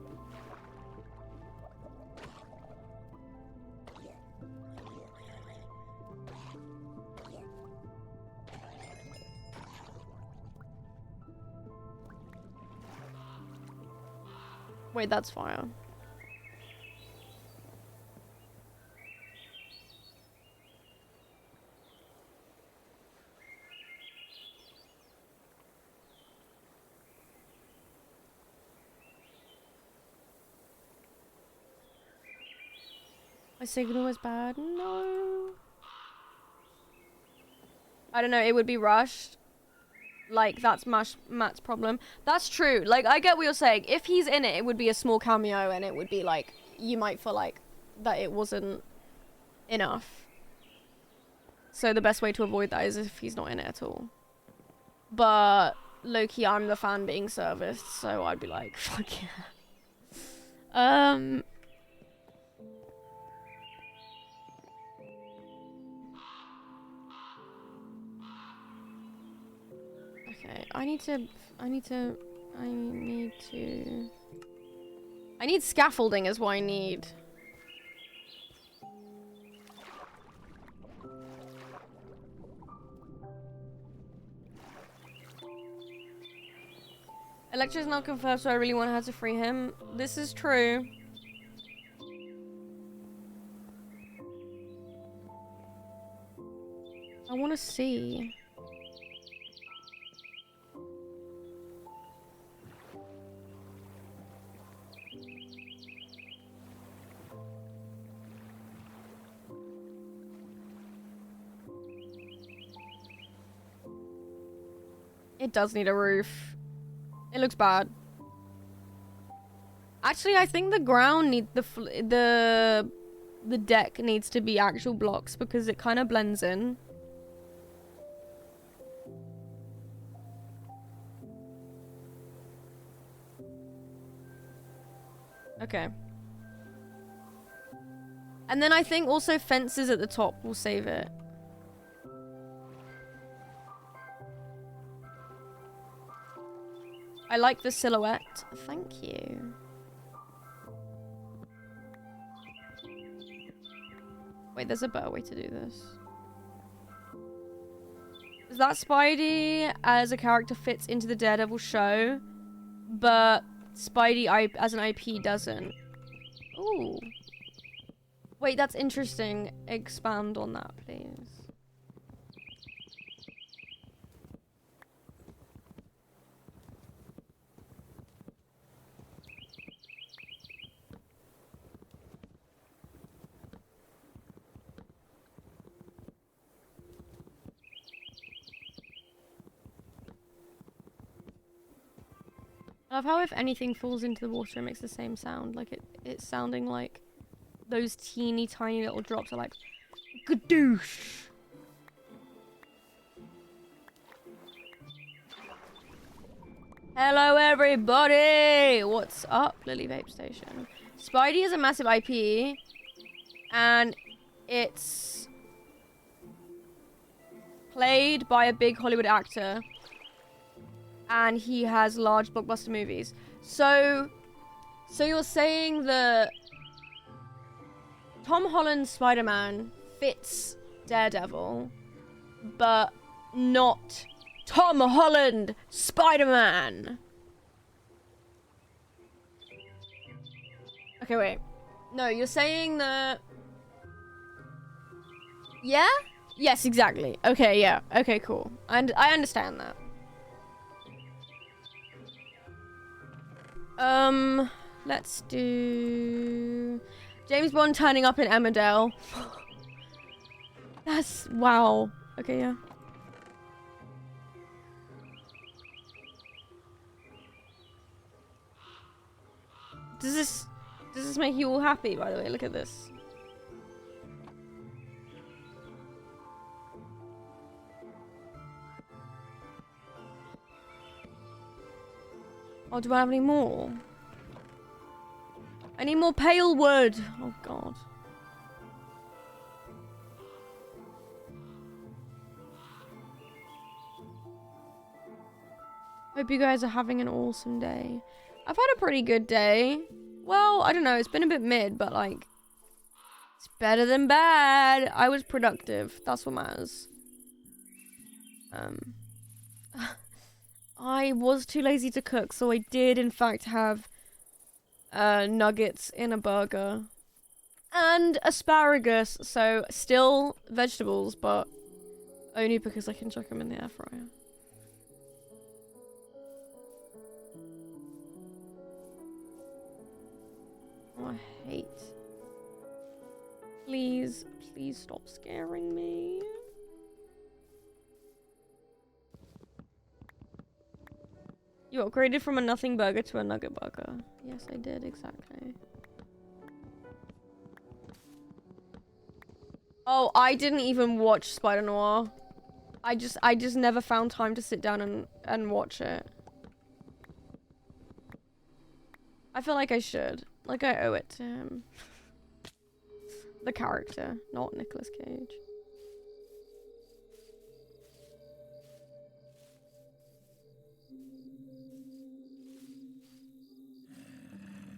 Wait, that's fire. My signal was bad. No. I don't know. It would be rushed. Like, that's Matt's problem. That's true. Like, I get what you're saying. If he's in it, it would be a small cameo, and it would be like, you might feel like that it wasn't enough. So the best way to avoid that is if he's not in it at all. But low-key, I'm the fan being serviced, so I'd be like, fuck yeah. Okay, I need scaffolding is what I need. Electra's not confirmed, so I really want her to free him. This is true. I want to see. It does need a roof. It looks bad. Actually, I think the ground need the deck needs to be actual blocks because it kind of blends in. Okay. And then I think also fences at the top will save it. I like the silhouette. Thank you. Wait, there's a better way to do this. Is that Spidey as a character fits into the Daredevil show, but Spidey as an IP doesn't? Ooh. Wait, that's interesting. Expand on that, please. I love how if anything falls into the water, it makes the same sound. Like it's sounding like those teeny tiny little drops are like gadoosh. Hello everybody! What's up, Lily Vape Station? Spidey is a massive IP and it's played by a big Hollywood actor. And he has large blockbuster movies. So you're saying that Tom Holland's Spider-Man fits Daredevil, but not Tom Holland Spider-Man. Okay, wait. No, you're saying that... Yeah? Yes, exactly. Okay, yeah. Okay, cool. And I understand that. Let's do James Bond turning up in Emmerdale. That's wow. Okay, yeah. Does this make you all happy, by the way? Look at this. Oh, do I have any more? I need more pale wood. Oh, God. Hope you guys are having an awesome day. I've had a pretty good day. Well, I don't know. It's been a bit mid, but, like, it's better than bad. I was productive. That's what matters. I was too lazy to cook, so I did, in fact, have nuggets in a burger. And asparagus, so still vegetables, but only because I can chuck them in the air fryer. Oh, I hate. Please stop scaring me. You upgraded from a nothing burger to a nugget burger. Yes, I did, exactly. Oh, I didn't even watch Spider-Noir. I just never found time to sit down and watch it. I feel like I should. Like I owe it to him. The character, not Nicolas Cage.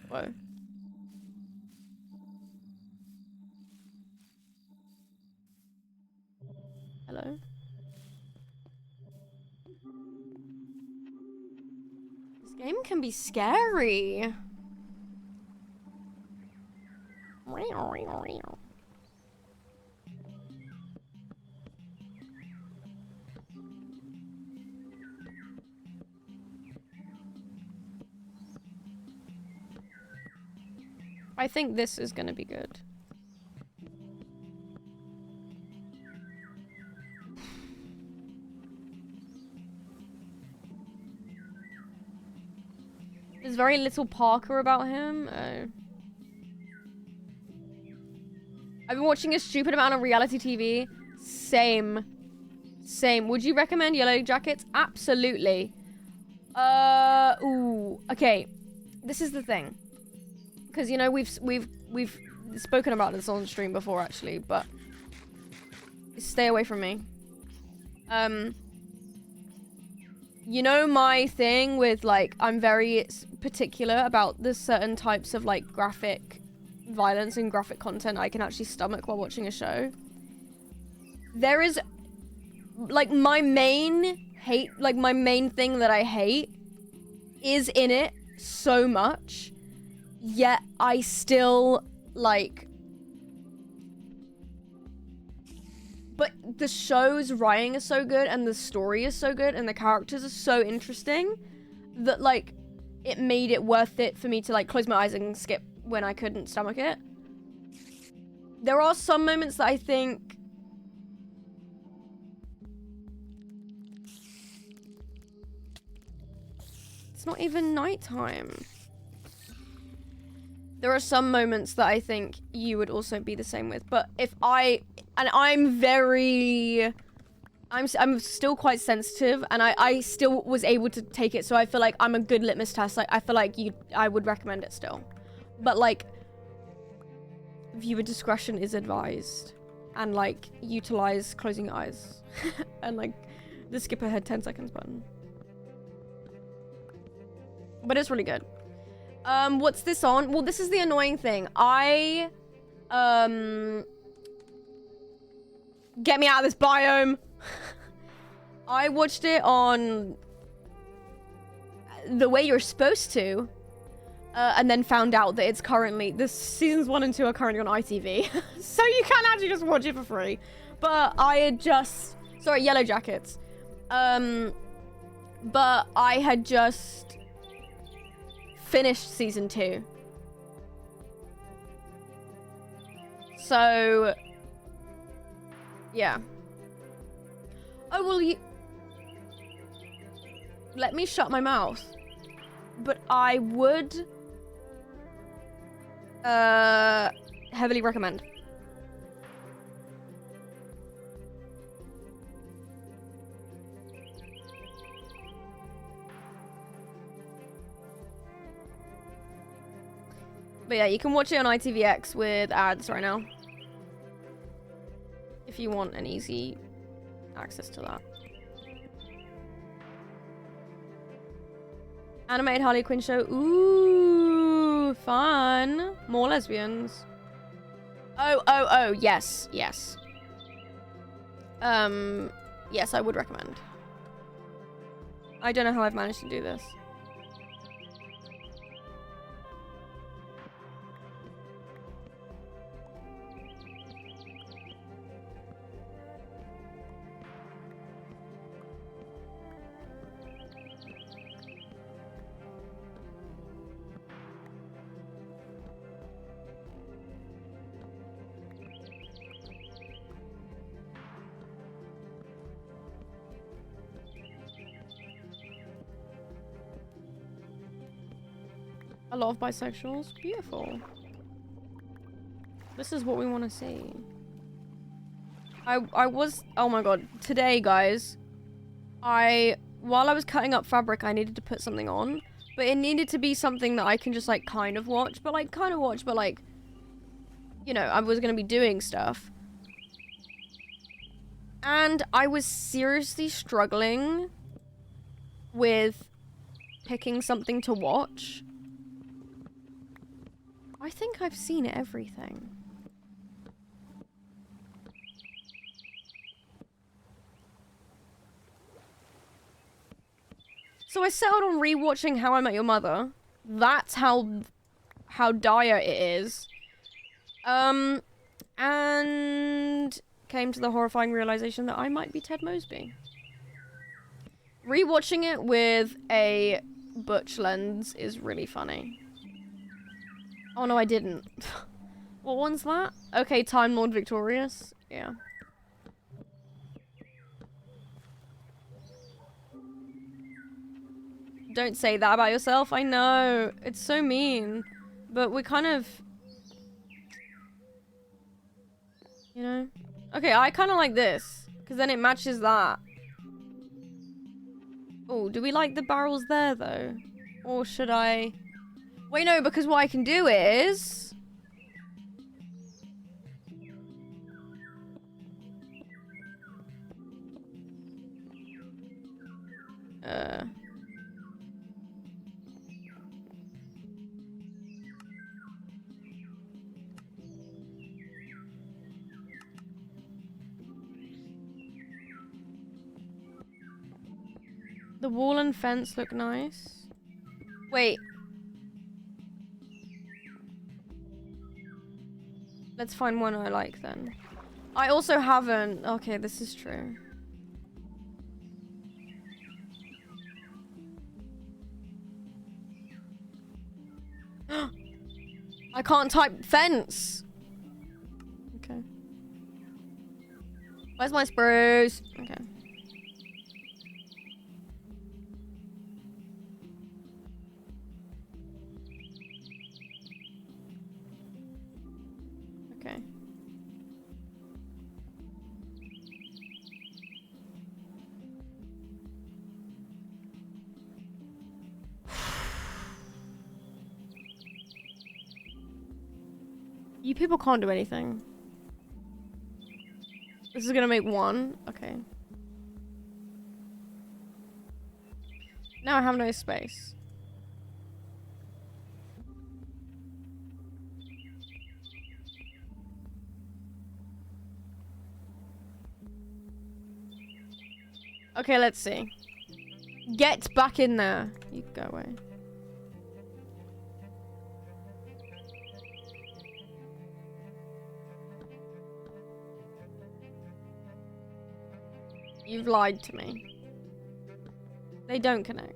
Whoa. Hello? This game can be scary. I think this is gonna be good. There's very little Parker about him. Oh. I've been watching a stupid amount of reality TV. Same. Same. Would you recommend Yellow Jackets? Absolutely. Ooh. Okay. This is the thing. Because, you know, we've spoken about this on stream before, actually, but stay away from me. You know my thing with, like, I'm very particular about the certain types of, like, graphic violence and graphic content I can actually stomach while watching a show. There is, like, my main thing that I hate is in it so much, yet I still, like... But the show's writing is so good, and the story is so good, and the characters are so interesting, that, like, it made it worth it for me to, like, close my eyes and skip when I couldn't stomach it. There are some moments that I think... It's not even nighttime. There are some moments that I think you would also be the same with, but if I... And I'm still quite sensitive, and I still was able to take it, so I feel like I'm a good litmus test. Like, I feel like I would recommend it still. But, like, viewer discretion is advised. And, like, utilize closing your eyes. And, like, the skip ahead 10 seconds button. But it's really good. What's this on? Well, this is the annoying thing. Get me out of this biome. I watched it on the way you're supposed to, and then found out that it's currently, the seasons 1 and 2 are currently on ITV. So you can actually just watch it for free. But I had just, sorry, Yellow Jackets. But I had just finished season 2. So... yeah. Oh, well, you... Let me shut my mouth. But I would... heavily recommend. But yeah, you can watch it on ITVX with ads right now. If you want an easy access to that. Animated Harley Quinn show. Ooh, fun. More lesbians. Oh, yes, yes. Yes, I would recommend. I don't know how I've managed to do this. A lot of bisexuals. Beautiful. This is what we want to see. I was... Oh my god. Today, guys, while I was cutting up fabric, I needed to put something on. But it needed to be something that I can just, like, kind of watch. But, like, you know, I was going to be doing stuff. And I was seriously struggling with picking something to watch. I think I've seen everything. So I settled on rewatching How I Met Your Mother. That's how dire it is. And came to the horrifying realization that I might be Ted Mosby. Rewatching it with a butch lens is really funny. Oh no, I didn't. What one's that? Okay, Time Lord Victorious. Yeah. Don't say that about yourself. I know. It's so mean. But we kind of... You know? Okay, I kind of like this. Because then it matches that. Oh, do we like the barrels there, though? Or should I... Wait, no, because what I can do is... The wall and fence look nice. Wait. Let's find one I like then. I also haven't... Okay, this is true. I can't type fence. Okay. Where's my spruce? Okay. Okay. You people can't do anything. This is gonna make one. Okay. Now I have no space. Okay, let's see. Get back in there. You go away. You've lied to me. They don't connect.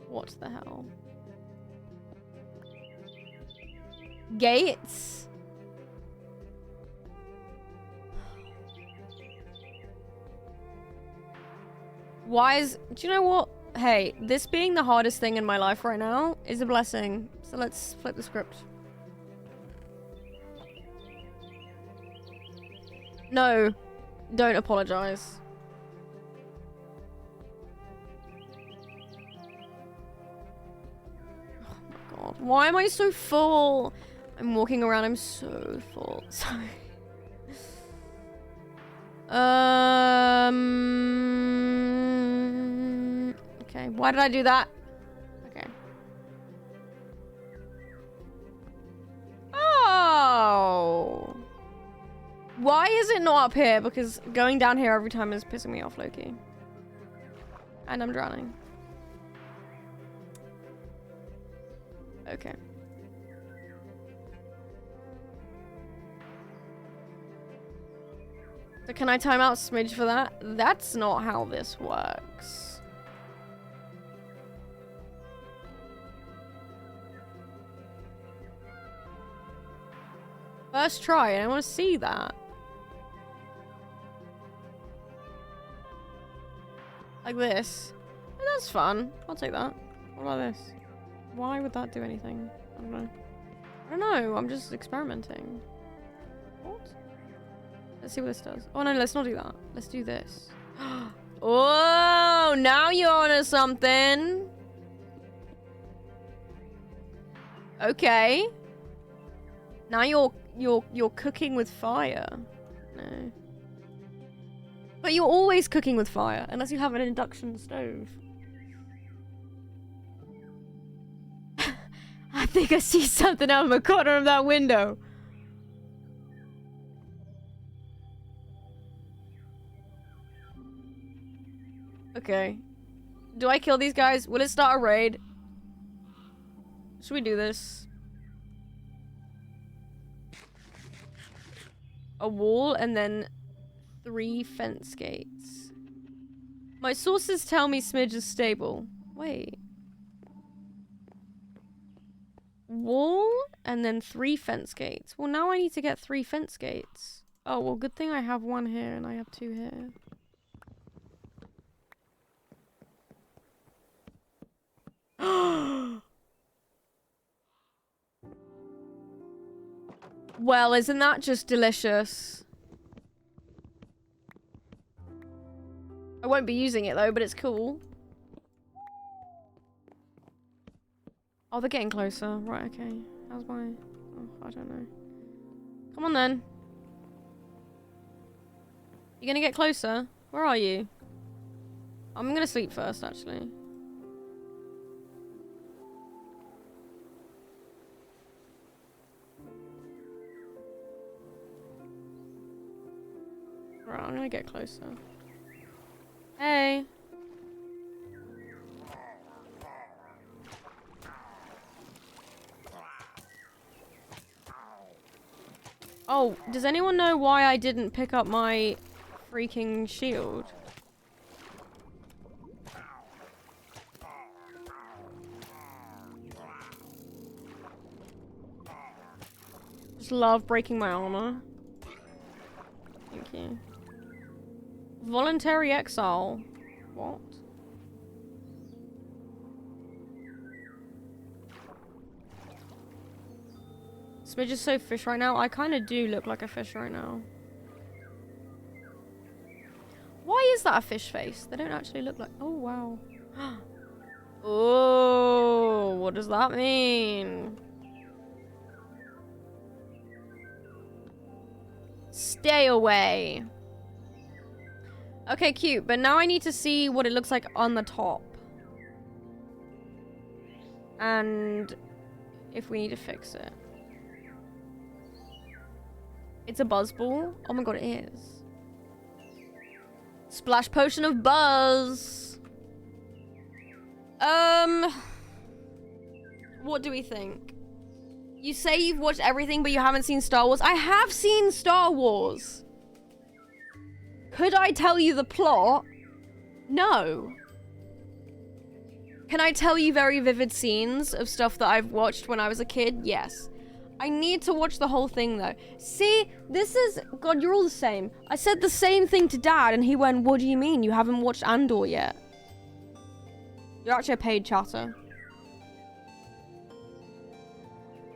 What the hell? Gates? Why is... Do you know what? Hey, this being the hardest thing in my life right now is a blessing. So let's flip the script. No, don't apologize. Oh my god, why am I so full? I'm walking around, I'm so full. Sorry. Okay, why did I do that? Okay. Oh. Why is it not up here? Because going down here every time is pissing me off, Loki. And I'm drowning. Okay. So can I time out Smidge for that? That's not how this works. First try, and I want to see that. Like this. Oh, that's fun. I'll take that. What about this? Why would that do anything? I don't know. I don't know. I'm just experimenting. What? Let's see what this does. Oh no, let's not do that. Let's do this. Oh, now you're onto something. Okay. Now you're cooking with fire. No. But you're always cooking with fire, unless you have an induction stove. I think I see something out of the corner of that window. Okay. Do I kill these guys? Will it start a raid? Should we do this? A wall and then 3 fence gates. My sources tell me Smidge is stable. Wait. Wall and then 3 fence gates. Well, now I need to get 3 fence gates. Oh, well, good thing I have one here and I have two here. Well, isn't that just delicious? I won't be using it though, but it's cool. Oh, they're getting closer. Right, okay. How's my... Oh, I don't know. Come on then. You gonna get closer? Where are you? I'm gonna sleep first, actually. Right, I'm gonna get closer. Hey. Oh, does anyone know why I didn't pick up my freaking shield? Just love breaking my armor. Thank you. Voluntary exile. What? Smidge is so fish right now. I kind of do look like a fish right now. Why is that a fish face? They don't actually look like... Oh, wow. Oh, what does that mean? Stay away. Okay, cute. But now I need to see what it looks like on the top. And if we need to fix it. It's a buzz ball. Oh my god, it is. Splash potion of buzz. What do we think? You say you've watched everything, but you haven't seen Star Wars. I have seen Star Wars. Could I tell you the plot? No. Can I tell you very vivid scenes of stuff that I've watched when I was a kid? Yes. I need to watch the whole thing, though. See, this is... God, you're all the same. I said the same thing to Dad, and he went, what do you mean? You haven't watched Andor yet? You're actually a paid chatter.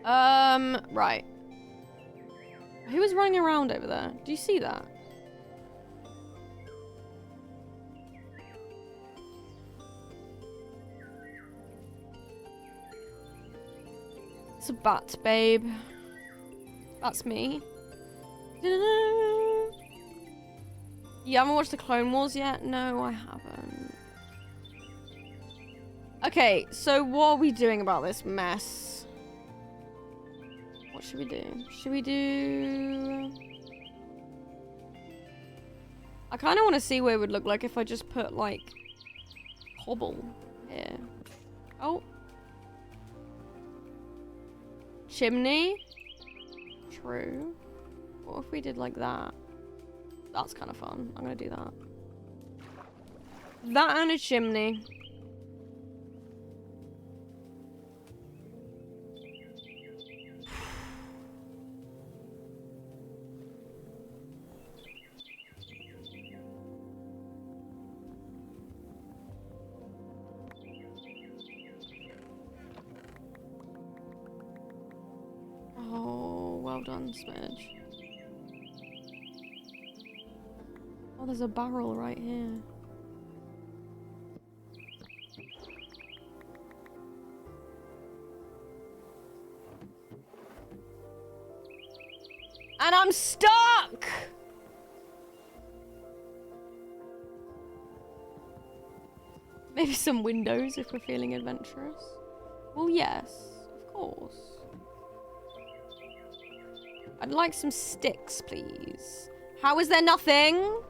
Right. Who was running around over there? Do you see that? It's a bat, babe. That's me. You haven't watched the Clone Wars yet? No, I haven't. Okay, so what are we doing about this mess? What should we do? Should we do... I kind of want to see what it would look like if I just put, like, cobble here. Oh. Chimney? True. What if we did like that? That's kind of fun. I'm gonna do that. That and a chimney. Oh, well done, Smidge. Oh, there's a barrel right here. And I'm stuck! Maybe some windows if we're feeling adventurous. Well, yes, of course. I'd like some sticks, please. How is there nothing?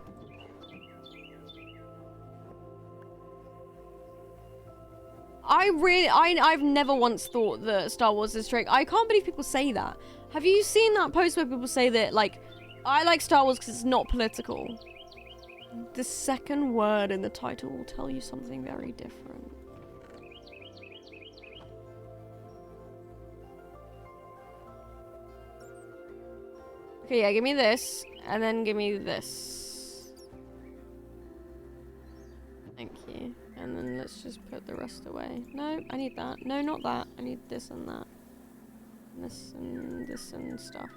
I've never once thought that Star Wars is strict. I can't believe people say that. Have you seen that post where people say that, like, I like Star Wars because it's not political? The second word in the title will tell you something very different. Okay, yeah, give me this. And then give me this. Thank you. And then let's just put the rest away. No, I need that. No, not that. I need this and that. And this and stuff.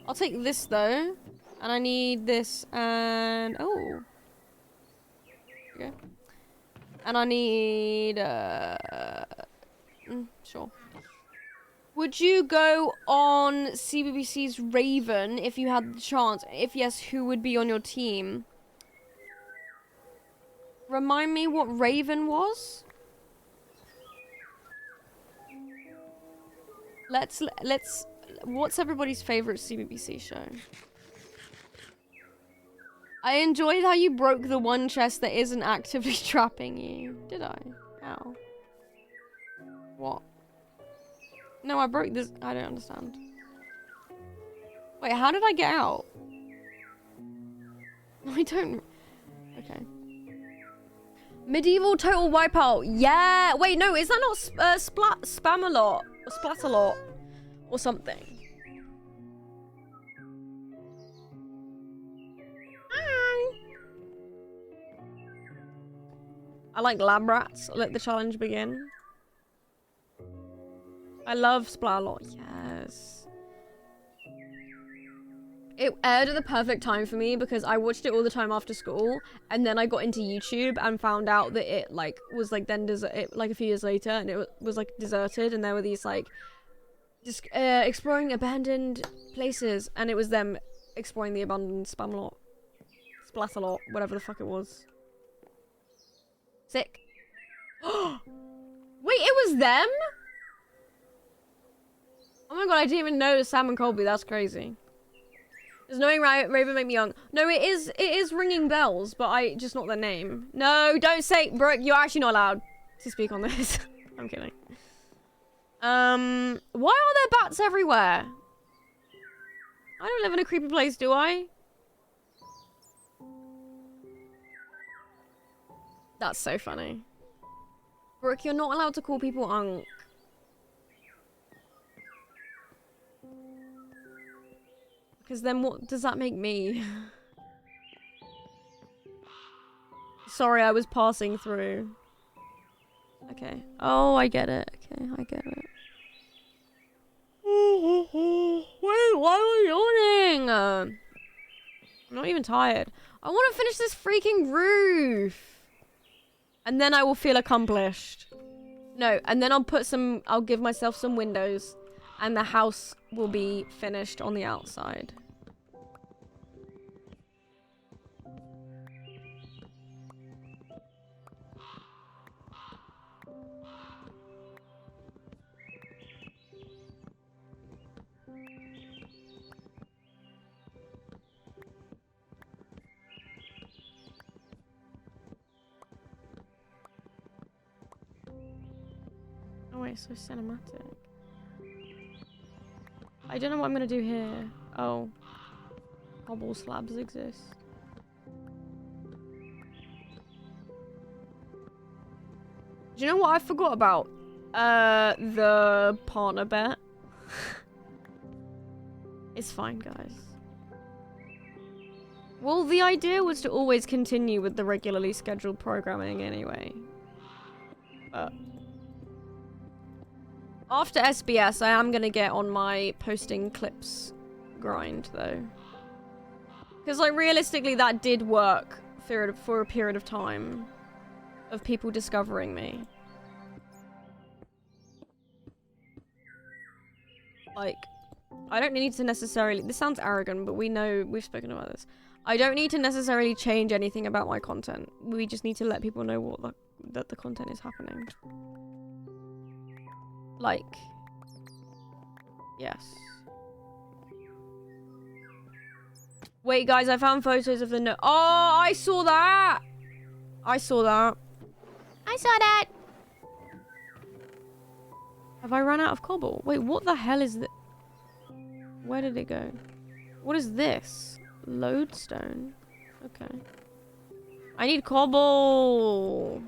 I'll take this though. And I need this and... Oh. Okay. And I need... sure. Would you go on CBBC's Raven if you had the chance? If yes, who would be on your team? Remind me what Raven was? Let's... What's everybody's favorite CBBC show? I enjoyed how you broke the one chest that isn't actively trapping you. Did I? How? What? No, I broke this. I don't understand. Wait, how did I get out? I don't... Okay. Medieval Total Wipeout. Yeah! Wait, no, is that not Spamalot? Or Splatterlot? Or something? I like lab rats. Let the challenge begin. I love Splatterlot. Yes. It aired at the perfect time for me because I watched it all the time after school, and then I got into YouTube and found out that it like was like then like a few years later, and it was like deserted, and there were these like just exploring abandoned places, and it was them exploring the abandoned Spamalot, Splatterlot, whatever the fuck it was. Sick. Wait, it was them? Oh my god, I didn't even know Sam and Colby. That's crazy. Does knowing Raven make me young? No, it is ringing bells, but just not their name. No, don't say, Brooke, you're actually not allowed to speak on this. I'm kidding. Why are there bats everywhere? I don't live in a creepy place, do I? That's so funny. Brooke, you're not allowed to call people unk. Because then what does that make me? Sorry, I was passing through. Okay. Oh, I get it. Okay, I get it. Wait, why are you yawning? I'm not even tired. I want to finish this freaking roof. And then I will feel accomplished. No, and then I'll give myself some windows. And the house will be finished on the outside. Oh wait, so cinematic. I don't know what I'm gonna do here. Oh. Cobble slabs exist. Do you know what I forgot about? The partner bet. It's fine, guys. Well, the idea was to always continue with the regularly scheduled programming anyway. But after SBS, I am gonna get on my posting clips grind, though. Because, like, realistically, that did work for a period of time. Of people discovering me. Like, I don't need to necessarily... This sounds arrogant, but we've spoken about this. I don't need to necessarily change anything about my content. We just need to let people know that the content is happening. Like, yes. Wait, guys, I found photos of the no- Oh, I saw that! I saw that. I saw that! Have I run out of cobble? Wait, what the hell is this? Where did it go? What is this? Lodestone. Okay. I need cobble!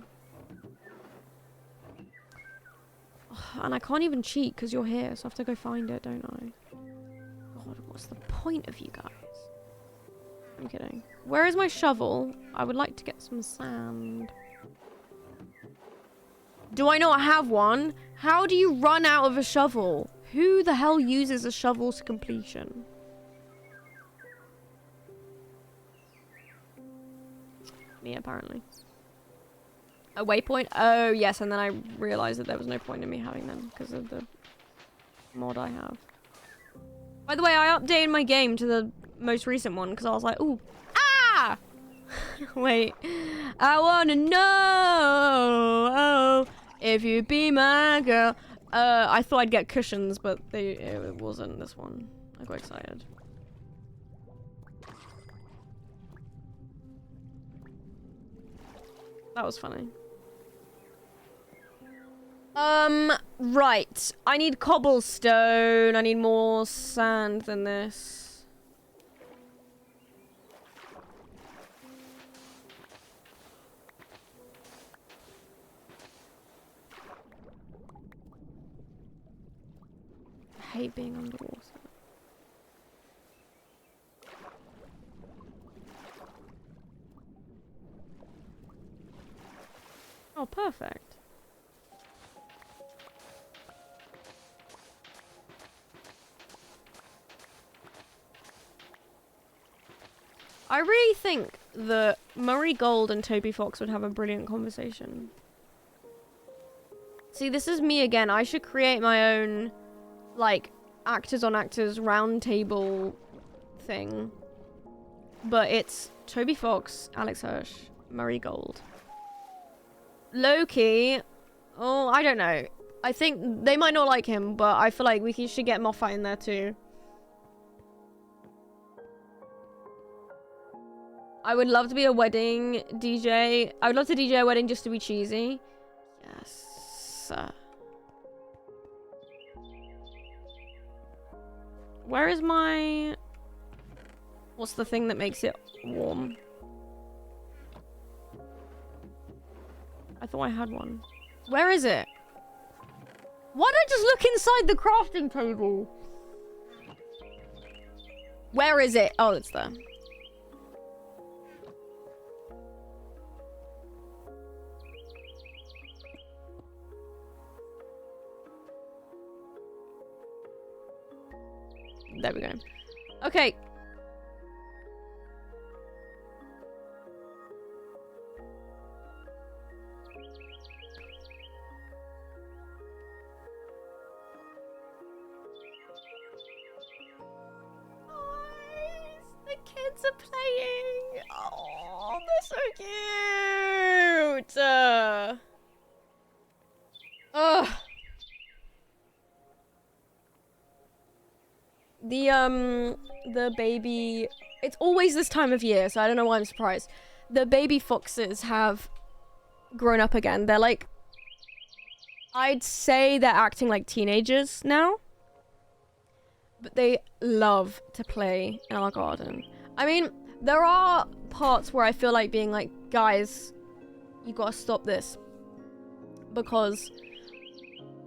And I can't even cheat because you're here, so I have to go find it, don't I? God, what's the point of you guys? I'm kidding. Where is my shovel? I would like to get some sand. Do I not have one? How do you run out of a shovel? Who the hell uses a shovel to completion? Me, apparently. A waypoint? Oh, yes, and then I realized that there was no point in me having them because of the mod I have. By the way, I updated my game to the most recent one because I was like, ooh, ah! Wait. I wanna know if you be my girl. I thought I'd get cushions, but it wasn't this one. I got excited. That was funny. Right. I need cobblestone. I need more sand than this. I hate being underwater. Oh, perfect. I really think that Murray Gold and Toby Fox would have a brilliant conversation. See, this is me again. I should create my own, like, actors on actors round table thing. But it's Toby Fox, Alex Hirsch, Murray Gold. Loki, oh, I don't know. I think they might not like him, but I feel like we should get Moffat in there too. I would love to be a wedding DJ. I would love to DJ a wedding just to be cheesy. Yes. Where is my... What's the thing that makes it warm? I thought I had one. Where is it? Why don't I just look inside the crafting table? Where is it? Oh, it's there. There we go. Okay. The kids are playing. Oh, they're so cute. Ugh. The baby... It's always this time of year, so I don't know why I'm surprised. The baby foxes have grown up again. They're like... I'd say they're acting like teenagers now. But they love to play in our garden. I mean, there are parts where I feel like being like, guys, you gotta stop this. Because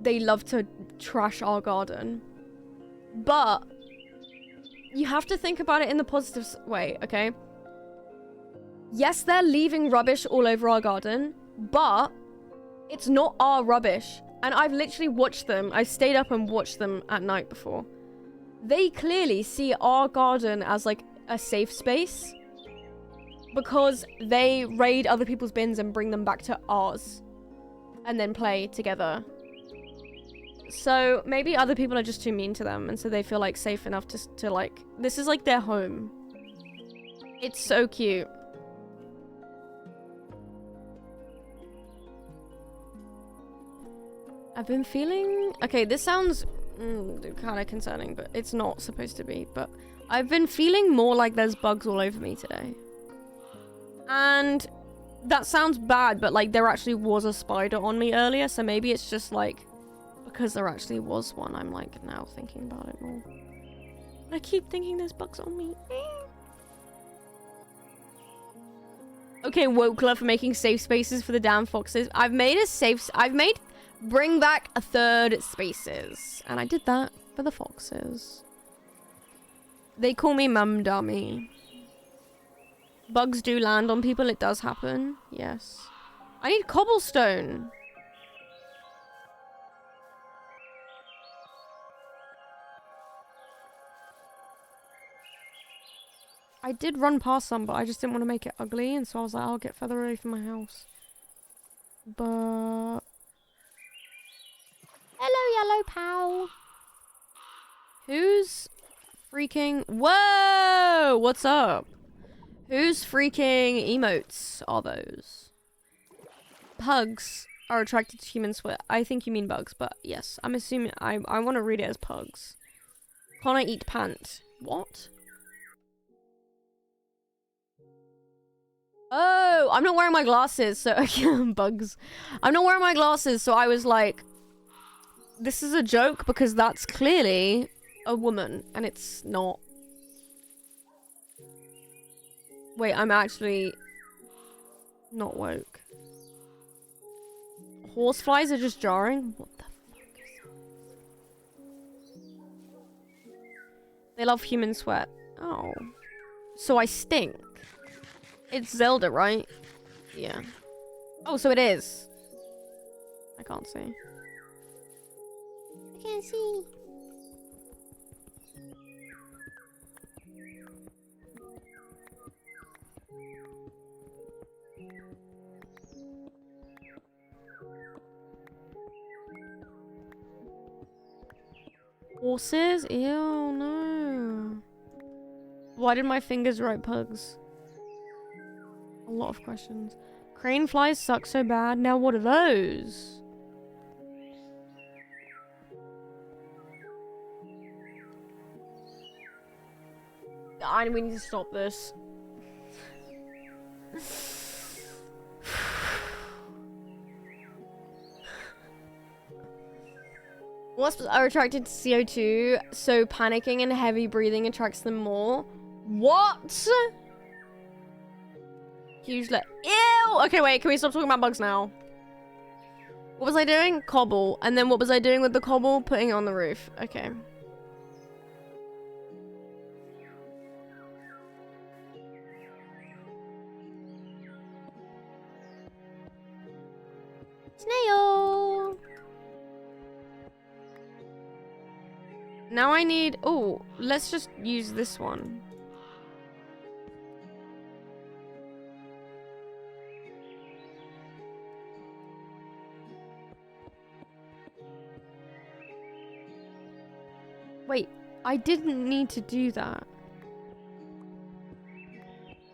they love to trash our garden. But you have to think about it in the positive way, okay? Yes, they're leaving rubbish all over our garden, but it's not our rubbish. And I've literally watched them. I stayed up and watched them at night before. They clearly see our garden as like a safe space because they raid other people's bins and bring them back to ours and then play together. So maybe other people are just too mean to them and so they feel like safe enough to like, this is like their home. It's so cute. I've been feeling... Okay, this sounds kind of concerning, but it's not supposed to be. But I've been feeling more like there's bugs all over me today. And that sounds bad, but like there actually was a spider on me earlier, so maybe it's just like... Because there actually was one, I'm like now thinking about it more. I keep thinking there's bugs on me. Okay, Wokler for making safe spaces for the damn foxes. I've made bring back a third spaces. And I did that for the foxes. They call me Mum Dummy. Bugs do land on people. It does happen. Yes. I need cobblestone. I did run past some, but I just didn't want to make it ugly, and so I was like, I'll get further away from my house. But... Hello, yellow pal. Who's freaking... Whoa! What's up? Whose freaking emotes are those? Pugs are attracted to human sweat. I think you mean bugs, but yes. I'm assuming... I want to read it as pugs. Can I eat pant? What? Oh, I'm not wearing my glasses, so... bugs. I'm not wearing my glasses, so I was like... This is a joke because that's clearly a woman, and it's not. Wait, I'm actually not woke. Horseflies are just jarring? What the fuck is that? They love human sweat. Oh. So I stink. It's Zelda, right? Yeah. Oh, so it is. I can't see. I can't see. Horses? Ew, no. Why did my fingers write pugs? A lot of questions. Crane flies suck so bad. Now what are those? We need to stop this. Wasps are attracted to CO2, so panicking and heavy breathing attracts them more. What? Huge Ew! Okay, wait, can we stop talking about bugs now? What was I doing? Cobble. And then what was I doing with the cobble? Putting it on the roof. Okay. Snail! Now I need... Oh, let's just use this one. Wait, I didn't need to do that.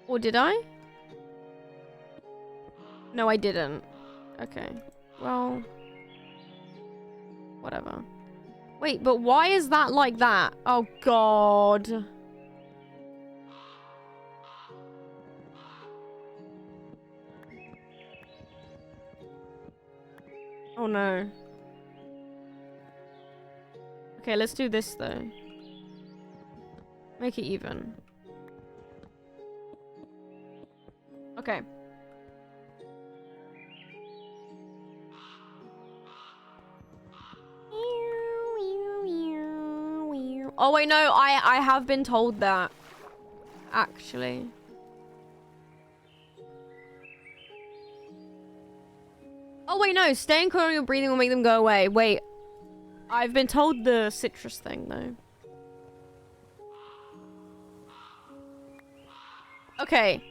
Or did I? No, I didn't. Okay. Well... Whatever. Wait, but why is that like that? Oh, God. Oh, no. Okay, let's do this, though. Make it even. Okay. Oh, wait, no, I have been told that. Actually. Oh, wait, no. Staying cool on your breathing will make them go away. Wait. I've been told the citrus thing, though. Okay.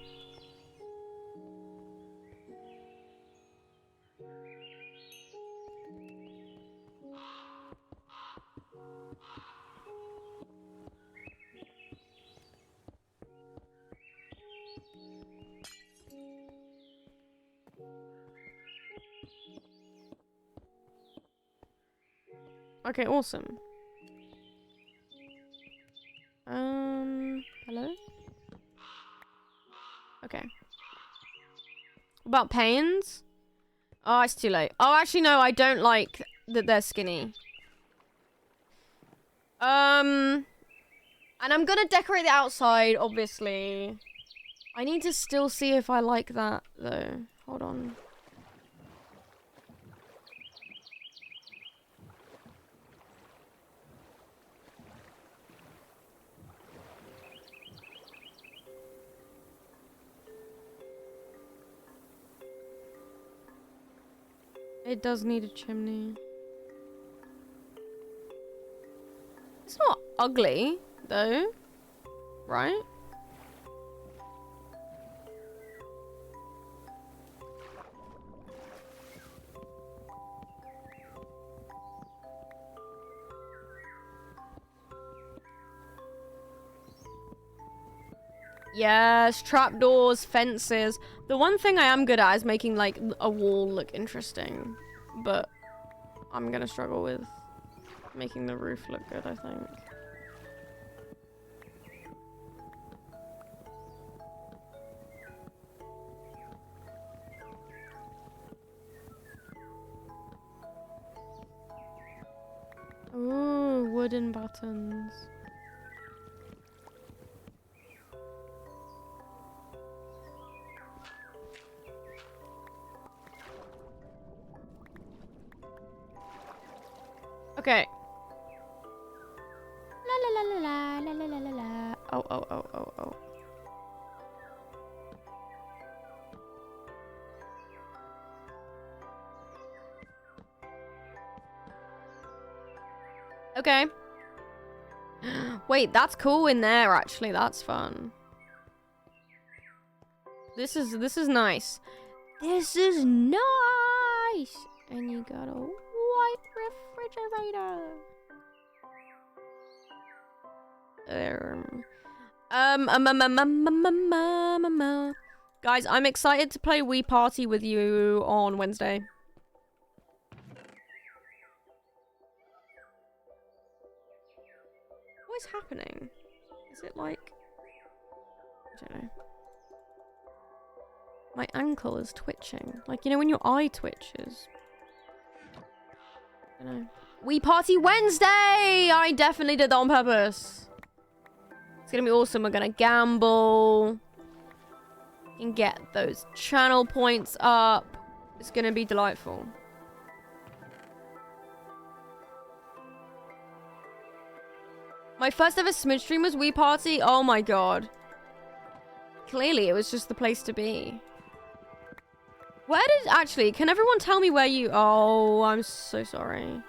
Okay, awesome. Hello? Okay. About pains? Oh, it's too late. Oh, actually, no, I don't like that they're skinny. And I'm gonna decorate the outside, obviously. I need to still see if I like that, though. Hold on. It does need a chimney. It's not ugly, though. Right? Yes, trapdoors, fences. The one thing I am good at is making, like, a wall look interesting. But I'm gonna struggle with making the roof look good, I think. Ooh, wooden buttons. Okay. La la la la la la la la la. Oh. Okay. Wait, that's cool in there, actually. That's fun. This is nice. This is nice! And you got a white refrigerator. Guys, I'm excited to play Wii Party with you on Wednesday. What is happening? Is it like... I don't know. My ankle is twitching. Like, you know when your eye twitches? I don't know. Wii Party Wednesday! I definitely did that on purpose. It's gonna be awesome. We're gonna gamble. And get those channel points up. It's gonna be delightful. My first ever Smidge stream was Wii Party. Oh my god. Clearly, it was just the place to be. Where did... Actually, can everyone tell me where you... Oh, I'm so sorry.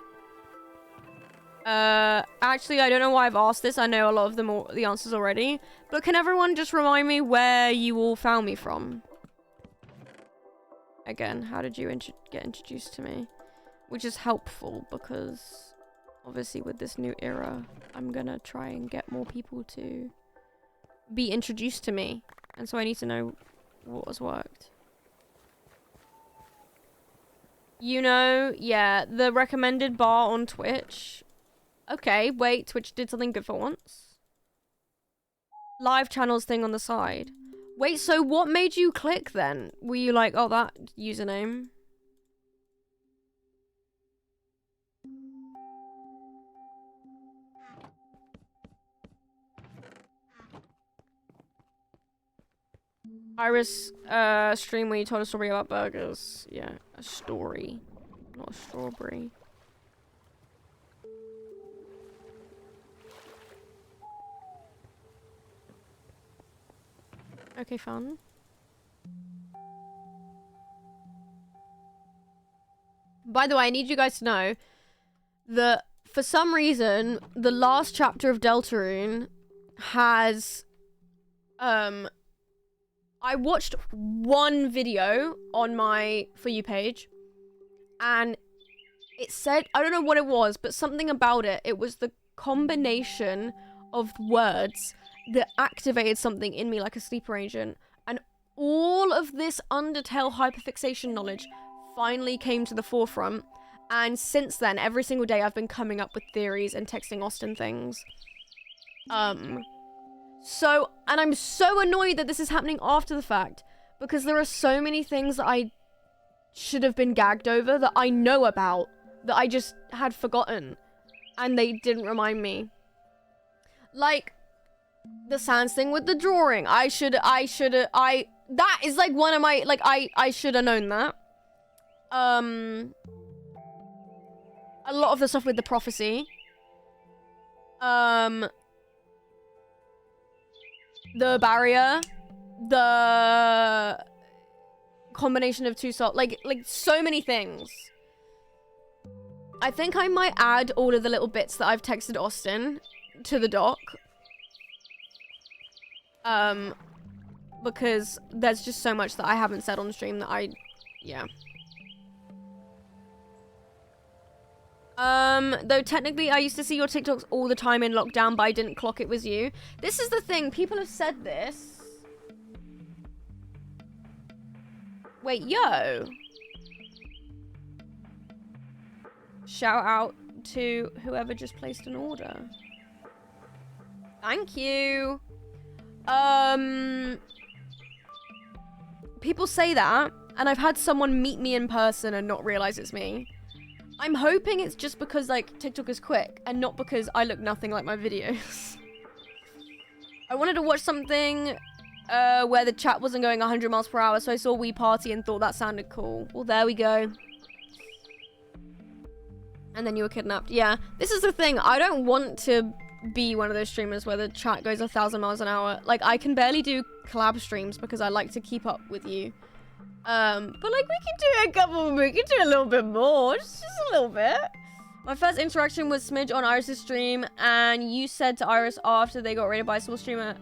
Actually, I don't know why I've asked this. I know a lot of them the answers already. But can everyone just remind me where you all found me from? Again, how did you get introduced to me? Which is helpful because... Obviously, with this new era, I'm gonna try and get more people to be introduced to me. And so I need to know what has worked. You know, yeah, the recommended bar on Twitch. Okay, wait, Twitch did something good for once. Live channels thing on the side. Wait, so what made you click then? Were you like, oh, that username? Iris stream where you told a story about burgers. Yeah, a story, not a strawberry. Okay, fun. By the way, I need you guys to know that for some reason, the last chapter of Deltarune has I watched one video on my For You page, and it said, I don't know what it was, but something about it. It was the combination of words that activated something in me like a sleeper agent. And all of this Undertale hyperfixation knowledge finally came to the forefront. And since then, every single day I've been coming up with theories and texting Austin things. So, and I'm so annoyed that this is happening after the fact, because there are so many things that I should have been gagged over that I know about, that I just had forgotten, and they didn't remind me. Like, the Sans thing with the drawing. That is like one of my, like, I should have known that. A lot of the stuff with the prophecy. The barrier, the combination of two souls, like so many things. I think I might add all of the little bits that I've texted Austin to the doc. Because there's just so much that I haven't said on stream that yeah. Though technically I used to see your TikToks all the time in lockdown, but I didn't clock it was you. This is the thing, people have said this. Wait, yo. Shout out to whoever just placed an order. Thank you. People say that, and I've had someone meet me in person and not realize it's me. I'm hoping it's just because, like, TikTok is quick, and not because I look nothing like my videos. I wanted to watch something where the chat wasn't going 100 miles per hour, so I saw Wii Party and thought that sounded cool. Well, there we go. And then you were kidnapped. Yeah, this is the thing. I don't want to be one of those streamers where the chat goes 1,000 miles an hour. Like, I can barely do collab streams because I like to keep up with you. But like, we can do a little bit more. Just a little bit. My first interaction was Smidge on Iris's stream, and you said to Iris after they got raided by a small streamer.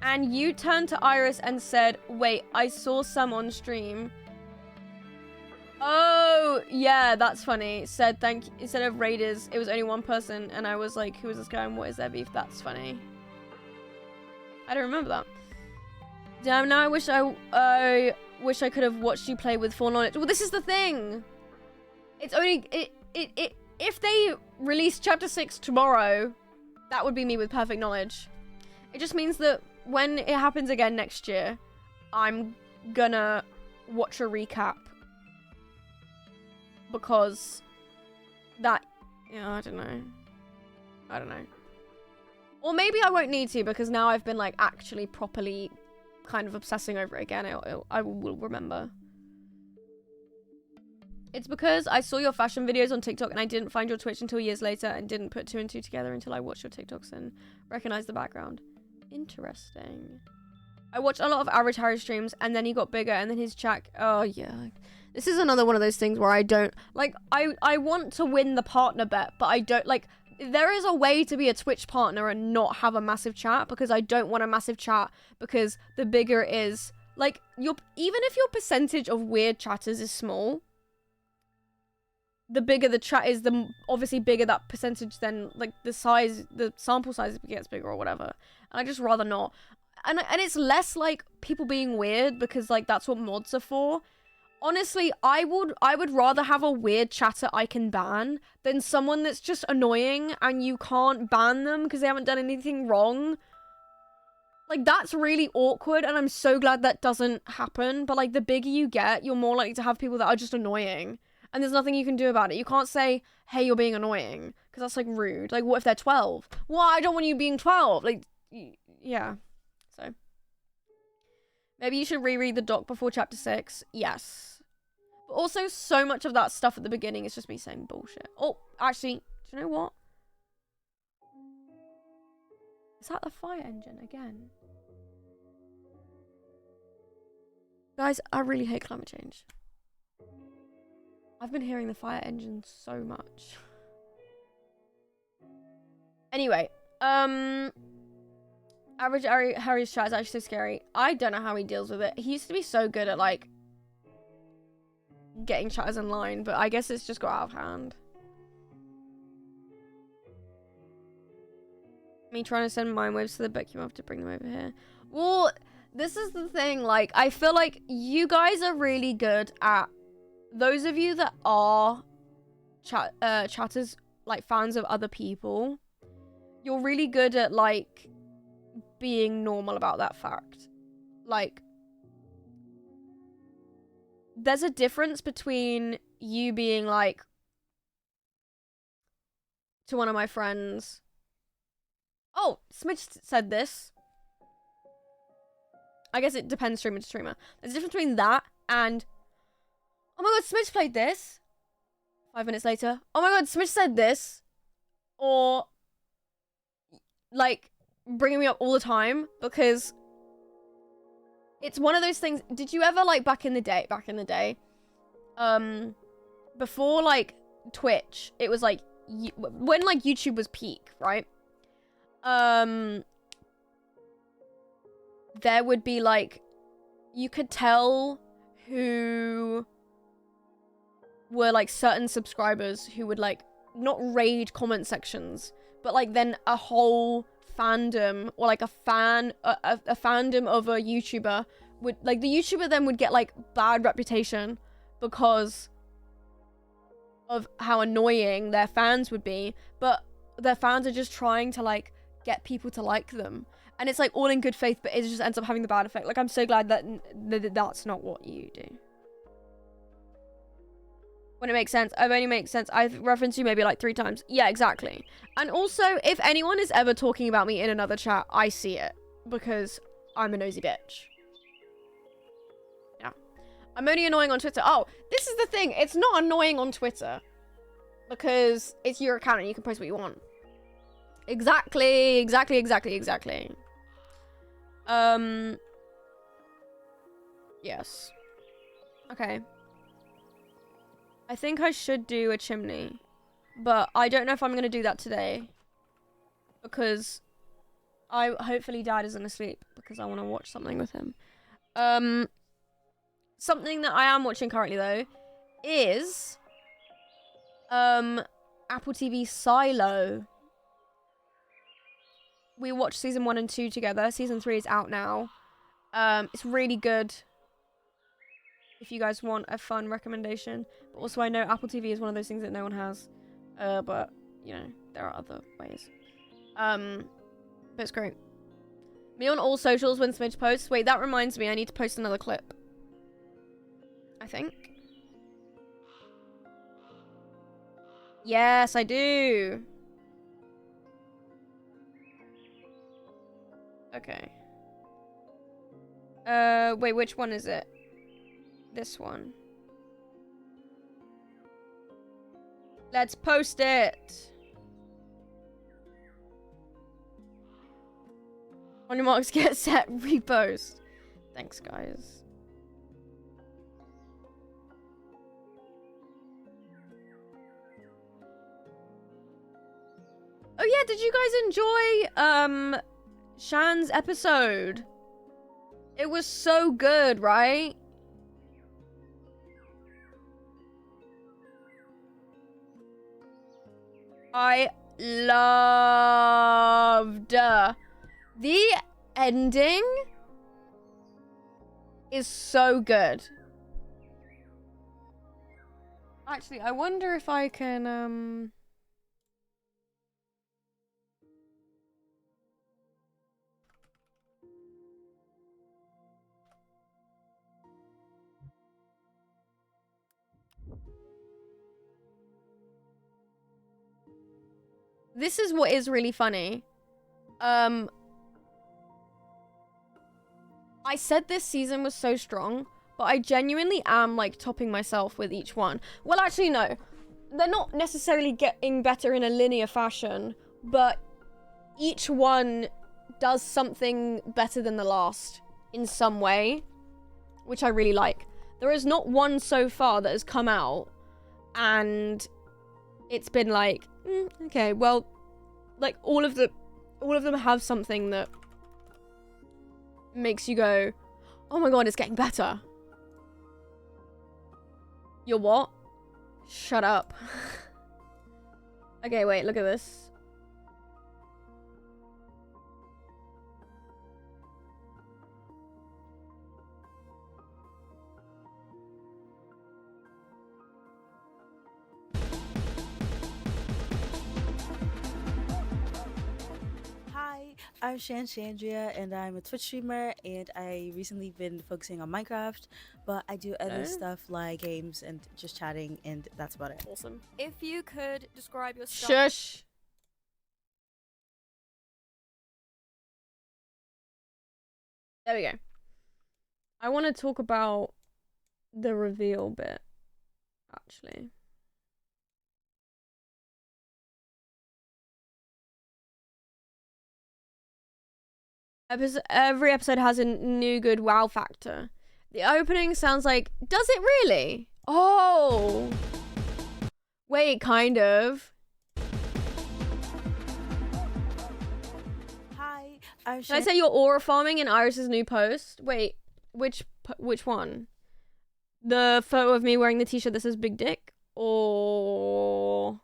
And you turned to Iris and said, wait, I saw some on stream. Oh, yeah, that's funny. Said thank you. Instead of raiders, it was only one person, and I was like, who is this guy and what is their beef? That's funny. I don't remember that. Damn, now I wish I could have watched you play with full knowledge. Well, this is the thing. It's only if they release chapter 6 tomorrow, that would be me with perfect knowledge. It just means that when it happens again next year, I'm gonna watch a recap. Because that, yeah, I don't know. Or maybe I won't need to, because now I've been, like, actually properly kind of obsessing over it again. I will remember. It's because I saw your fashion videos on TikTok and I didn't find your Twitch until years later and didn't put 2 and 2 together until I watched your TikToks and recognized the background. Interesting. I watched a lot of Average Harry streams, and then he got bigger, and then his chat. Oh yeah, this is another one of those things where I don't like. I want to win the partner bet, but I don't like. There is a way to be a Twitch partner and not have a massive chat, because I don't want a massive chat, because the bigger it is, like, even if your percentage of weird chatters is small, the bigger the chat is, the obviously bigger that percentage, then like the sample size gets bigger or whatever. And I just rather not. And it's less like people being weird, because like that's what mods are for. Honestly, I would rather have a weird chatter I can ban than someone that's just annoying and you can't ban them because they haven't done anything wrong. Like, that's really awkward, and I'm so glad that doesn't happen. But like, the bigger you get, you're more likely to have people that are just annoying, and there's nothing you can do about it. You can't say, hey, you're being annoying, because that's like rude. Like, what if they're 12? Well, I don't want you being 12. Like, yeah. So maybe you should reread the doc before chapter 6. Yes. But also, so much of that stuff at the beginning is just me saying bullshit. Oh, actually, do you know what? Is that the fire engine again? Guys, I really hate climate change. I've been hearing the fire engine so much. Anyway, Average Harry's chat is actually so scary. I don't know how he deals with it. He used to be so good at, like, getting chatters in line, but I guess it's just got out of hand. Me trying to send mind waves to the book, you have to bring them over here. Well, this is the thing, like, I feel like you guys are really good at, those of you that are chatters, like, fans of other people, you're really good at, like, being normal about that fact. Like, there's a difference between you being like, to one of my friends, oh, Smidge said this. I guess it depends streamer to streamer. There's a difference between that and, oh my god, Smidge played this. 5 minutes later, oh my god, Smidge said this. Or, like, bringing me up all the time, because it's one of those things. Did you ever, like, back in the day, before like Twitch, it was like when like YouTube was peak, right? There would be like, you could tell who were like certain subscribers who would like not raid comment sections, but like then a whole fandom or like a fandom of a YouTuber would like, the YouTuber then would get like bad reputation because of how annoying their fans would be, but their fans are just trying to like get people to like them, and it's like all in good faith, but it just ends up having the bad effect. Like, I'm so glad that that's not what you do. When it makes sense. I've only makes sense. I've referenced you maybe like 3 times. Yeah, exactly. And also, if anyone is ever talking about me in another chat, I see it because I'm a nosy bitch. Yeah. I'm only annoying on Twitter. Oh, this is the thing. It's not annoying on Twitter because it's your account and you can post what you want. Exactly. Yes. Okay. I think I should do a chimney, but I don't know if I'm going to do that today because hopefully Dad isn't asleep because I want to watch something with him. Something that I am watching currently though is Apple TV Silo. We watched season 1 and 2 together. Season 3 is out now. It's really good. If you guys want a fun recommendation. But also I know Apple TV is one of those things that no one has. But, you know, there are other ways. But it's great. Me on all socials when Smidge posts. Wait, that reminds me. I need to post another clip. I think. Yes, I do. Okay. Wait, which one is it? This one. Let's post it. On your marks, get set, repost. Thanks, guys. Oh yeah, did you guys enjoy Shan's episode? It was so good, right? I loved the ending is so good. Actually, I wonder if I can this is what is really funny. I said this season was so strong, but I genuinely am like topping myself with each one. Well, actually, no. They're not necessarily getting better in a linear fashion, but each one does something better than the last in some way, which I really like. There is not one so far that has come out and it's been like, okay, well, like all of them have something that makes you go, oh my god, it's getting better. You're what? Shut up. Okay, wait, look at this. I'm Shandria, and I'm a Twitch streamer, and I recently been focusing on Minecraft, but I do other stuff like games and just chatting, and that's about it. Awesome. If you could describe your Shush. There we go. I want to talk about the reveal bit, actually. Every episode has a new good wow factor. The opening sounds like, does it really? Oh! Wait, kind of. Hi, I'm Can I say you're aura farming in Iris's new post? Wait, which one? The photo of me wearing the t-shirt that says big dick? Or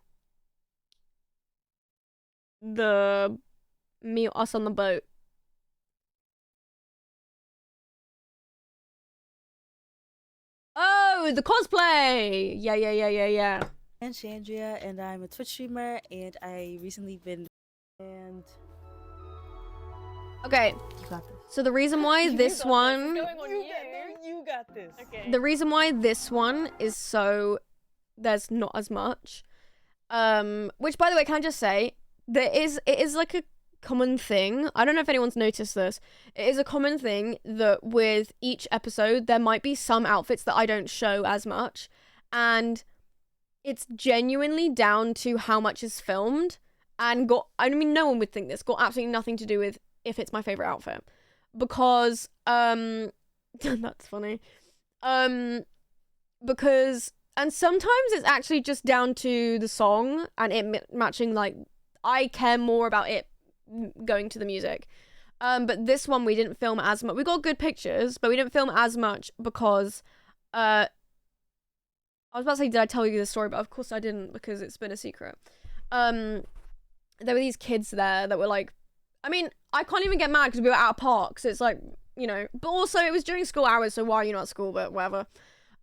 the us on the boat? Oh, the cosplay! Yeah. I'm Shandria, and I'm a Twitch streamer, and I recently been and Okay, you got this. so the reason why this one... You got this. Okay. The reason why this one is so... There's not as much. Which, by the way, can I just say, it is like a common thing. I don't know if anyone's noticed this. It is a common thing that with each episode, there might be some outfits that I don't show as much. And it's genuinely down to how much is filmed. And I mean, no one would think this. Got absolutely nothing to do with if it's my favorite outfit. Because, that's funny. Because, and sometimes it's actually just down to the song and it matching, like, I care more about it going to the music. But this one we didn't film as much. We got good pictures, but we didn't film as much because, I was about to say, did I tell you the story? But of course I didn't because it's been a secret. There were these kids there that were like, I mean, I can't even get mad because we were at a park, so it's like, you know, but also it was during school hours, so why are you not at school, but whatever.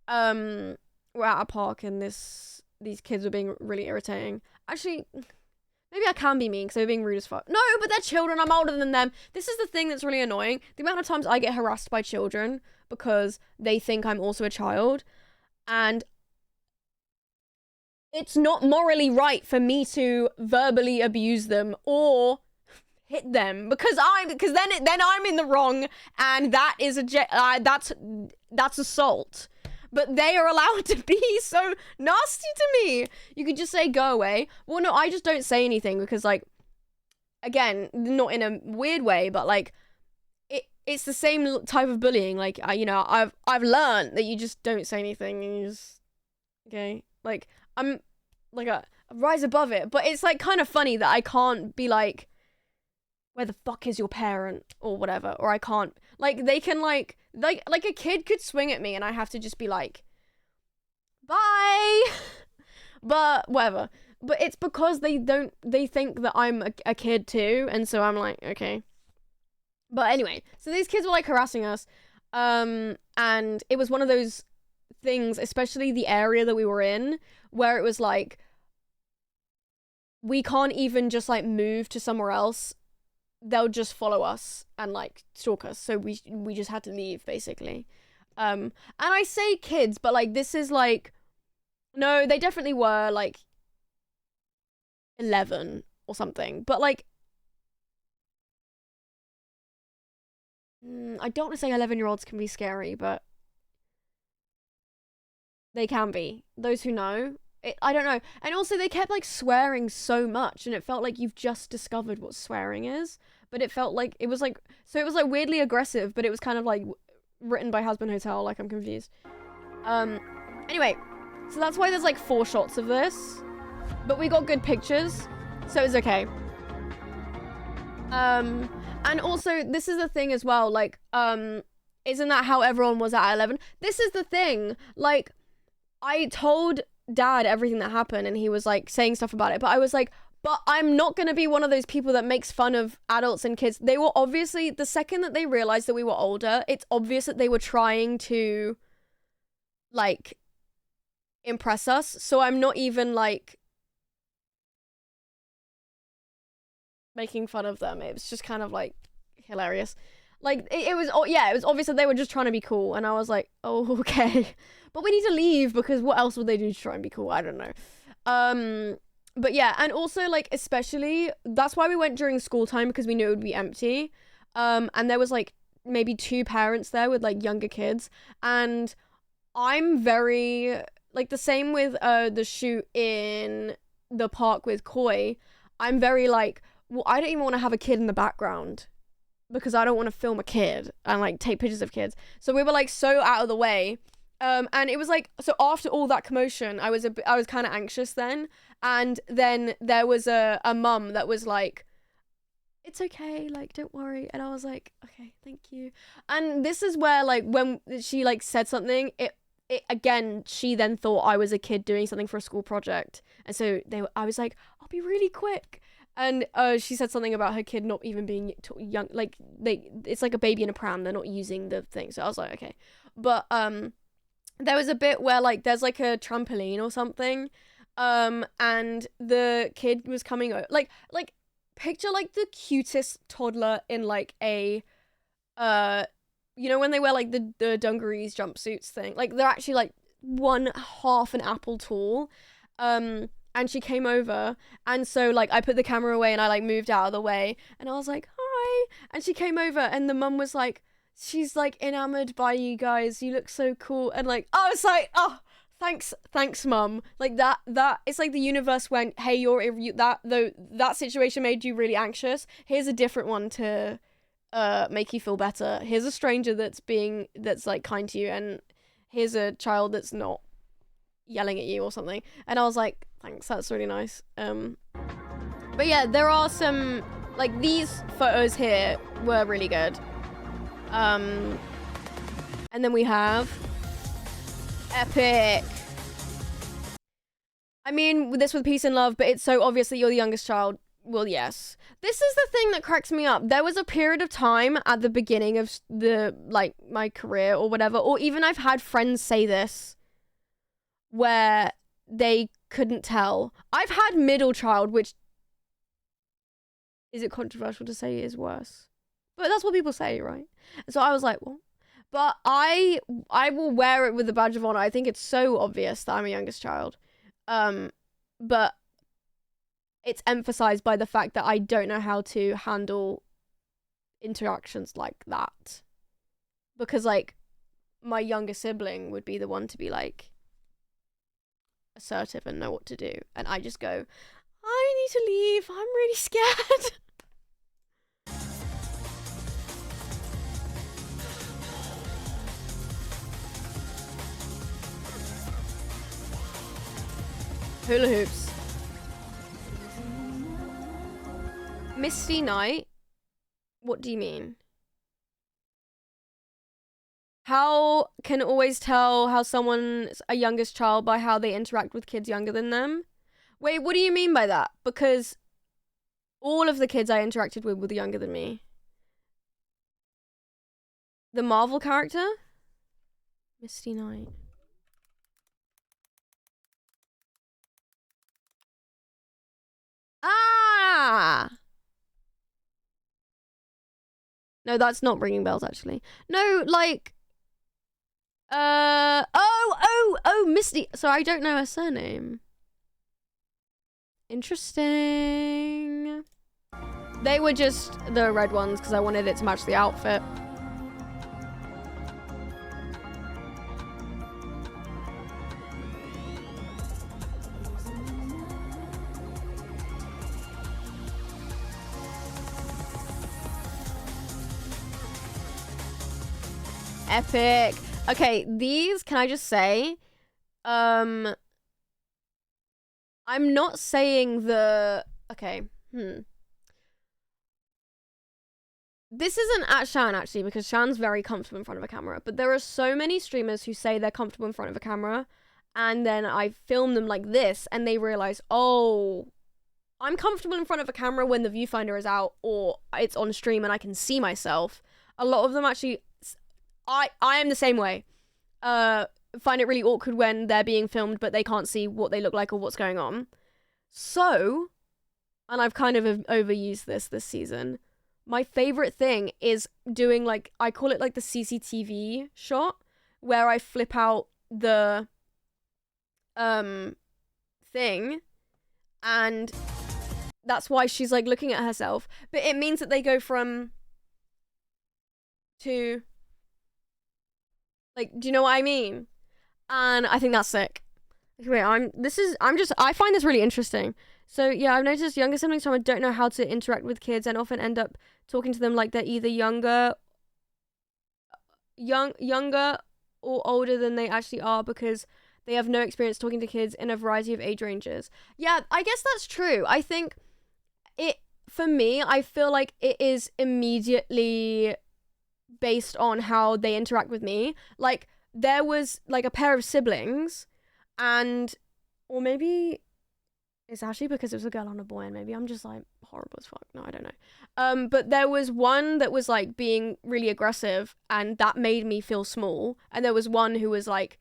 We're at a park and these kids were being really irritating. Actually, maybe I can be mean because they were being rude as fuck. No, but they're children, I'm older than them. This is the thing that's really annoying. The amount of times I get harassed by children because they think I'm also a child, and it's not morally right for me to verbally abuse them or hit them because then I'm in the wrong, and that is that's assault. But they are allowed to be so nasty to me. You could just say go away. Well, no, I just don't say anything because, like, again, not in a weird way, but like it's the same type of bullying. Like, you know, I've learned that you just don't say anything and you just, okay, like I'm like a rise above it. But it's like kind of funny that I can't be like, where the fuck is your parent or whatever, or I can't, like, they can like a kid could swing at me and I have to just be like, bye. But whatever. But it's because they think that I'm a kid too, and so I'm like, okay. But anyway, so these kids were like harassing us, and it was one of those things, especially the area that we were in, where it was like, we can't even just like move to somewhere else. They'll just follow us and like stalk us, so we just had to leave basically. And I say kids, but like this is like, no, they definitely were like 11 or something, but like I don't want to say 11-year-olds can be scary, but they can be. Those who know, I don't know. And also they kept like swearing so much, and it felt like you've just discovered what swearing is, but it felt like it was like, so it was like weirdly aggressive, but it was kind of like written by Husband Hotel. Like, I'm confused. Anyway, so that's why there's like 4 shots of this, but we got good pictures, so it's okay. And also this is the thing as well, like, isn't that how everyone was at 11? This is the thing, like, I told Dad everything that happened and he was like saying stuff about it, but I was like, but I'm not gonna be one of those people that makes fun of adults and kids. They were obviously, the second that they realized that we were older, it's obvious that they were trying to like impress us, so I'm not even like making fun of them. It was just kind of like hilarious. Like it was, yeah, it was obvious that they were just trying to be cool, and I was like, oh, okay. But we need to leave because what else would they do to try and be cool? I don't know. But yeah, and also like, especially, that's why we went during school time, because we knew it would be empty. And there was like maybe 2 parents there with like younger kids, and I'm very, like, the same with the shoot in the park with Koi. I'm very like, well, I don't even want to have a kid in the background because I don't want to film a kid and like take pictures of kids. So we were like so out of the way. And it was like, so after all that commotion, I was kind of anxious then, and then there was a mum that was like, it's okay, like, don't worry. And I was like, okay, thank you. And this is where, like, when she like said something, it again, she then thought I was a kid doing something for a school project, and so I was like, I'll be really quick. And she said something about her kid not even being young, like it's like a baby in a pram, they're not using the thing. So I was like, okay. But there was a bit where like there's like a trampoline or something, and the kid was coming over, like picture like the cutest toddler in like a you know when they wear like the dungarees jumpsuits thing, like they're actually like 1/2 an apple tall. And she came over, and so like I put the camera away and I like moved out of the way, and I was like, hi. And she came over, and the mum was like, she's like enamored by you guys, you look so cool. And like I was like, oh, thanks mum. Like that it's like the universe went, hey, that situation made you really anxious, here's a different one to make you feel better. Here's a stranger that's like kind to you, and here's a child that's not yelling at you or something. And I was like, thanks, that's really nice. But yeah, there are some, like, these photos here were really good. And then we have epic. I mean, this with peace and love, but it's so obvious that you're the youngest child. Well, yes. This is the thing that cracks me up. There was a period of time at the beginning of like my career or whatever, or even I've had friends say this, where they couldn't tell. I've had middle child, which, is it controversial to say is worse? But that's what people say, right? So I was like, well, but I will wear it with a badge of honor. I think it's so obvious that I'm a youngest child. But it's emphasized by the fact that I don't know how to handle interactions like that. Because like my younger sibling would be the one to be like assertive and know what to do, and I just go, I need to leave, I'm really scared. Hula hoops. Misty night? What do you mean? How can always tell how someone's a youngest child by how they interact with kids younger than them? Wait, what do you mean by that? Because all of the kids I interacted with were younger than me. The Marvel character? Misty Knight. Ah! No, that's not ringing bells, actually. No, like... Oh, Misty. So I don't know her surname. Interesting. They were just the red ones because I wanted it to match the outfit. Epic. Okay, these, can I just say, I'm not saying okay, This isn't at Shan, actually, because Shan's very comfortable in front of a camera, but there are so many streamers who say they're comfortable in front of a camera, and then I film them like this, and they realize, oh, I'm comfortable in front of a camera when the viewfinder is out, or it's on stream and I can see myself. A lot of them actually... I am the same way. Find it really awkward when they're being filmed but they can't see what they look like or what's going on. So, and I've kind of overused this season, my favorite thing is doing like, I call it like the CCTV shot, where I flip out the thing, and that's why she's like looking at herself. But it means that they go from to... Like, do you know what I mean? And I think that's sick. Wait, I find this really interesting. So yeah, I've noticed younger siblings don't know how to interact with kids and often end up talking to them like they're either younger or older than they actually are because they have no experience talking to kids in a variety of age ranges. Yeah, I guess that's true. I think for me, I feel like it is immediately based on how they interact with me. Like, there was like a pair of siblings, or maybe it's actually because it was a girl and a boy, and maybe I'm just like horrible as fuck. No, I don't know. But there was one that was like being really aggressive, and that made me feel small. And there was one who was like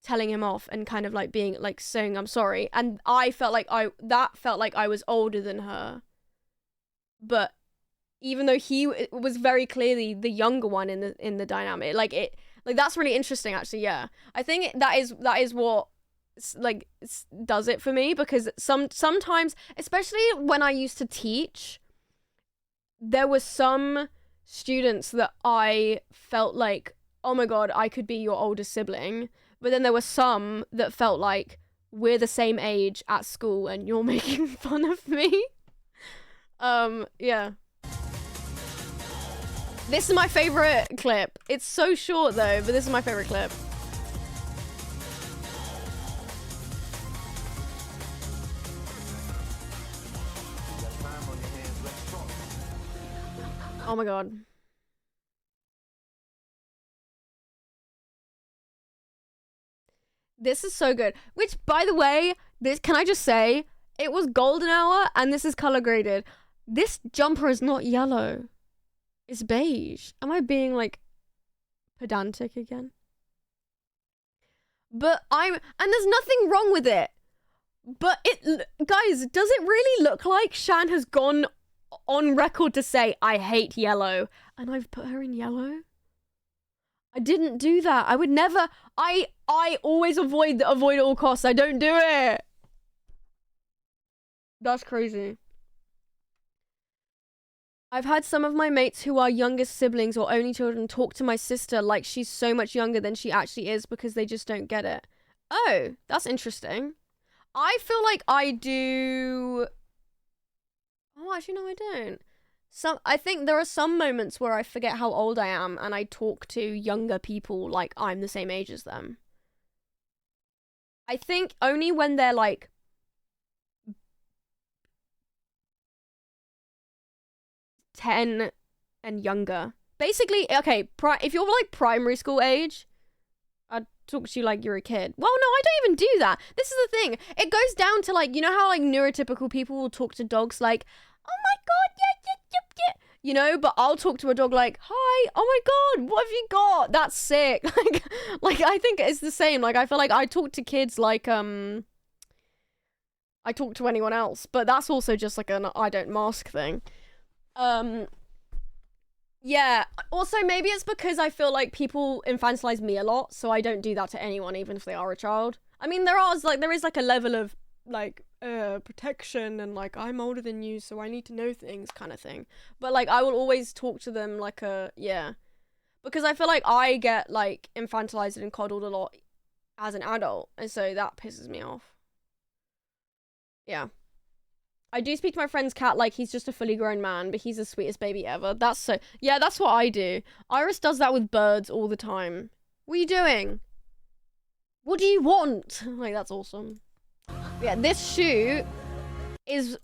telling him off and kind of like being like saying I'm sorry, and I felt like I was older than her. But even though he was very clearly the younger one in the dynamic, like that's really interesting actually. Yeah, I think that is what like does it for me, because sometimes, especially when I used to teach, there were some students that I felt like, oh my god, I could be your older sibling, but then there were some that felt like we're the same age at school and you're making fun of me. Yeah. This is my favorite clip. It's so short though, but this is my favorite clip. Oh my god. This is so good. Which, by the way, can I just say, it was golden hour and this is color graded. This jumper is not yellow. It's beige. Am I being like pedantic again? And there's nothing wrong with it. But guys, does it really look like Shan has gone on record to say, I hate yellow, and I've put her in yellow? I didn't do that. I would never. I always avoid at all costs. I don't do it. That's crazy. I've had some of my mates who are youngest siblings or only children talk to my sister like she's so much younger than she actually is because they just don't get it. Oh, that's interesting. I feel like I do. Oh, actually, no, I don't. I think there are some moments where I forget how old I am and I talk to younger people like I'm the same age as them. I think only when they're like ten and younger. Basically, okay, if you're like primary school age, I'd talk to you like you're a kid. Well, no, I don't even do that. This is the thing. It goes down to like, you know how like neurotypical people will talk to dogs like, oh my god, yeah. You know, but I'll talk to a dog like, hi, oh my god, what have you got? That's sick. like I think it's the same. Like, I feel like I talk to kids like, I talk to anyone else, but that's also just like an I don't mask thing. Yeah, also maybe it's because I feel like people infantilize me a lot, so I don't do that to anyone, even if they are a child. I mean, there is like a level of like protection and like I'm older than you, so I need to know things kind of thing. But like I will always talk to them like because I feel like I get like infantilized and coddled a lot as an adult, and so that pisses me off. Yeah. I do speak to my friend's cat like he's just a fully grown man, but he's the sweetest baby ever. That's what I do. Iris does that with birds all the time. What are you doing? What do you want? Like, that's awesome. Yeah, this shoot is...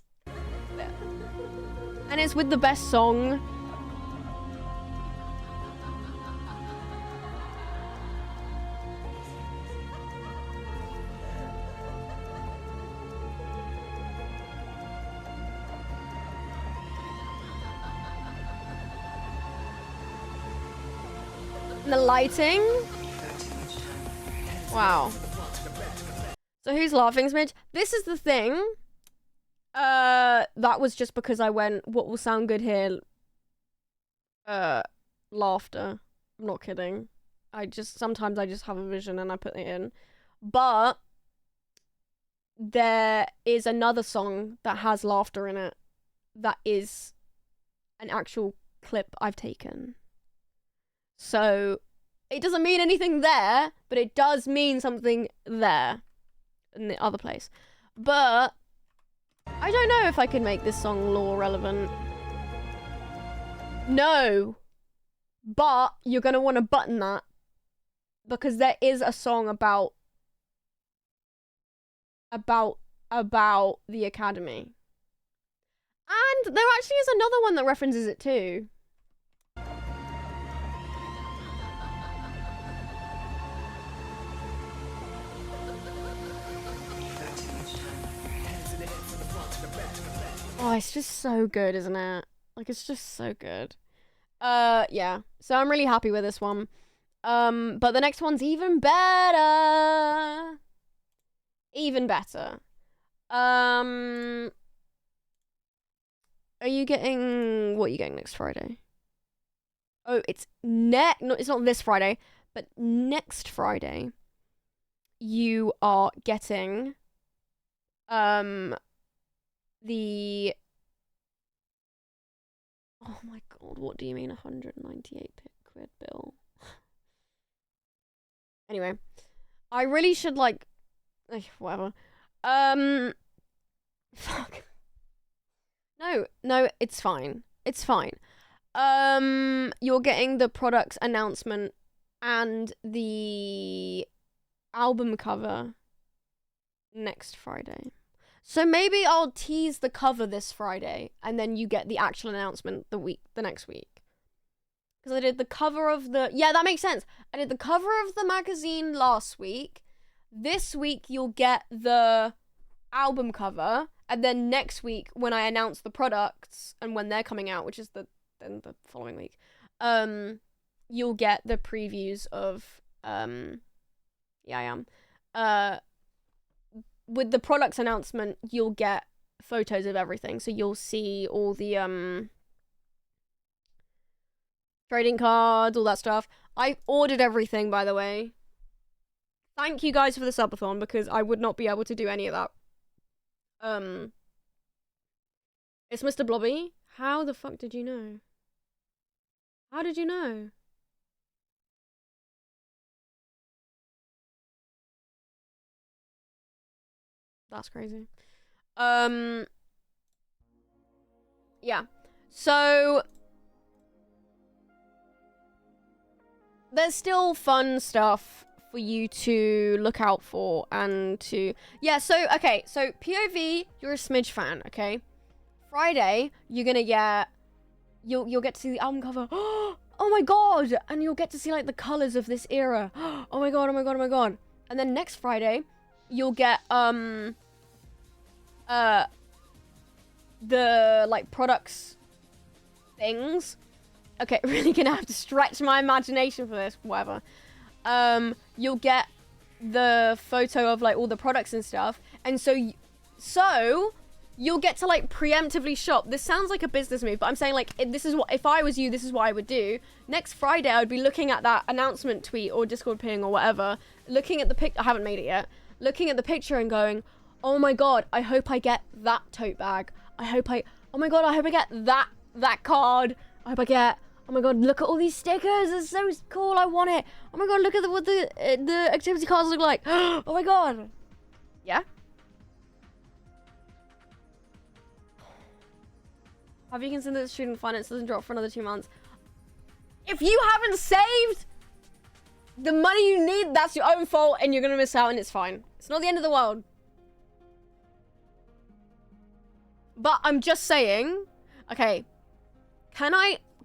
and it's with the best song. The lighting. Wow. So who's laughing, Smidge? This is the thing. That was just because I went, what will sound good here? Laughter. I'm not kidding. Sometimes I just have a vision and I put it in. But there is another song that has laughter in it. That is an actual clip I've taken. So, it doesn't mean anything there, but it does mean something there, in the other place. But, I don't know if I can make this song lore relevant. No. But, you're gonna want to button that. because there is a song about the Academy. And there actually is another one that references it too. Oh, it's just so good, isn't it? Like, it's just so good. Yeah. So I'm really happy with this one. But the next one's even better. Even better. Are you getting... What are you getting next Friday? Oh, it's no, it's not this Friday, but next Friday. You are getting... the... Oh my god, what do you mean 198 quid bill? Anyway, I really should like... whatever. Fuck. No, it's fine. It's fine. You're getting the products announcement and the album cover next Friday. So maybe I'll tease the cover this Friday, and then you get the actual announcement the next week. Because I did the cover of the... Yeah, that makes sense. I did the cover of the magazine last week. This week, you'll get the album cover. And then next week, when I announce the products, and when they're coming out, which is then the following week, you'll get the previews of... Yeah, I am. With the products announcement, you'll get photos of everything. So you'll see all the trading cards, all that stuff. I ordered everything, by the way. Thank you guys for the subathon, because I would not be able to do any of that. It's Mr. Blobby. How the fuck did you know? How did you know? That's crazy. Yeah. So there's still fun stuff for you to look out for and to... Yeah, so, okay. So, POV, you're a Smidge fan, okay? Friday, you're gonna get... You'll get to see the album cover. Oh my god! And you'll get to see, like, the colors of this era. Oh my god, oh my god, oh my god. And then next Friday... You'll get, the, like, products things. Okay, really gonna have to stretch my imagination for this, whatever. You'll get the photo of, like, all the products and stuff. And so you'll get to, like, preemptively shop. This sounds like a business move, but I'm saying, like, if I was you, this is what I would do. Next Friday, I would be looking at that announcement tweet or Discord ping or whatever, looking at the I haven't made it yet. Looking at the picture and going, oh my god, I hope I get that tote bag. Oh my god, I hope I get that card. I hope I get, oh my god, look at all these stickers. It's so cool, I want it. Oh my god, look at what the activity cards look like. Oh my god. Yeah? Have you considered that student finance doesn't drop for another 2 months? If you haven't saved the money you need, that's your own fault, and you're gonna miss out, and it's fine. It's not the end of the world. But I'm just saying, okay,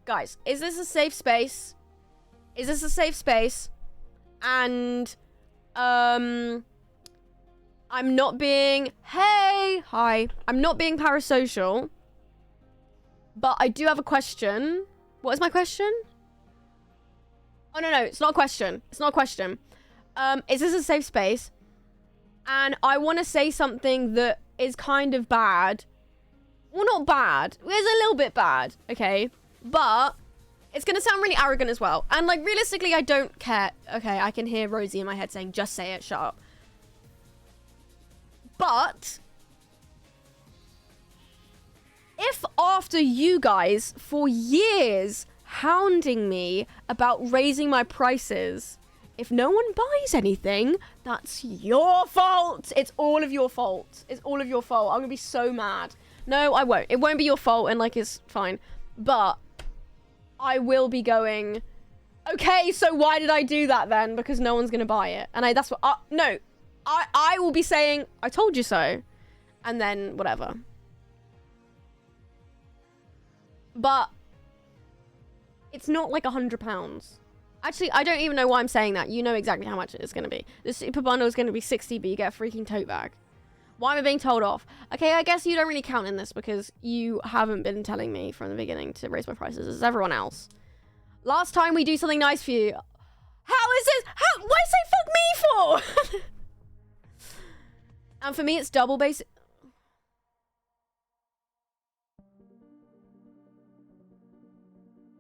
guys, is this a safe space? Is this a safe space? And, I'm not being, hi. I'm not being parasocial, but I do have a question. What is my question? Oh, no, it's not a question. It's not a question. Is this a safe space? And I want to say something that is kind of bad. Well, not bad. It's a little bit bad, okay? But it's going to sound really arrogant as well. And, like, realistically, I don't care. Okay, I can hear Rosie in my head saying, just say it, shut up. But if after you guys, for years, hounding me about raising my prices, if no one buys anything, that's your fault. It's all of your fault. It's all of your fault. I'm gonna be so mad. No, I won't. It won't be your fault, and, like, it's fine. But I will be going, Okay, so why did I do that then? Because no one's gonna buy it. And that's what, no. I will be saying, I told you so. And then, whatever. But, it's not like £100. Actually, I don't even know why I'm saying that. You know exactly how much it is gonna be. The super bundle is gonna be 60, but you get a freaking tote bag. Why am I being told off? Okay, I guess you don't really count in this because you haven't been telling me from the beginning to raise my prices as everyone else. Last time we do something nice for you. How is this? Why say fuck me for? And for me, it's double basic.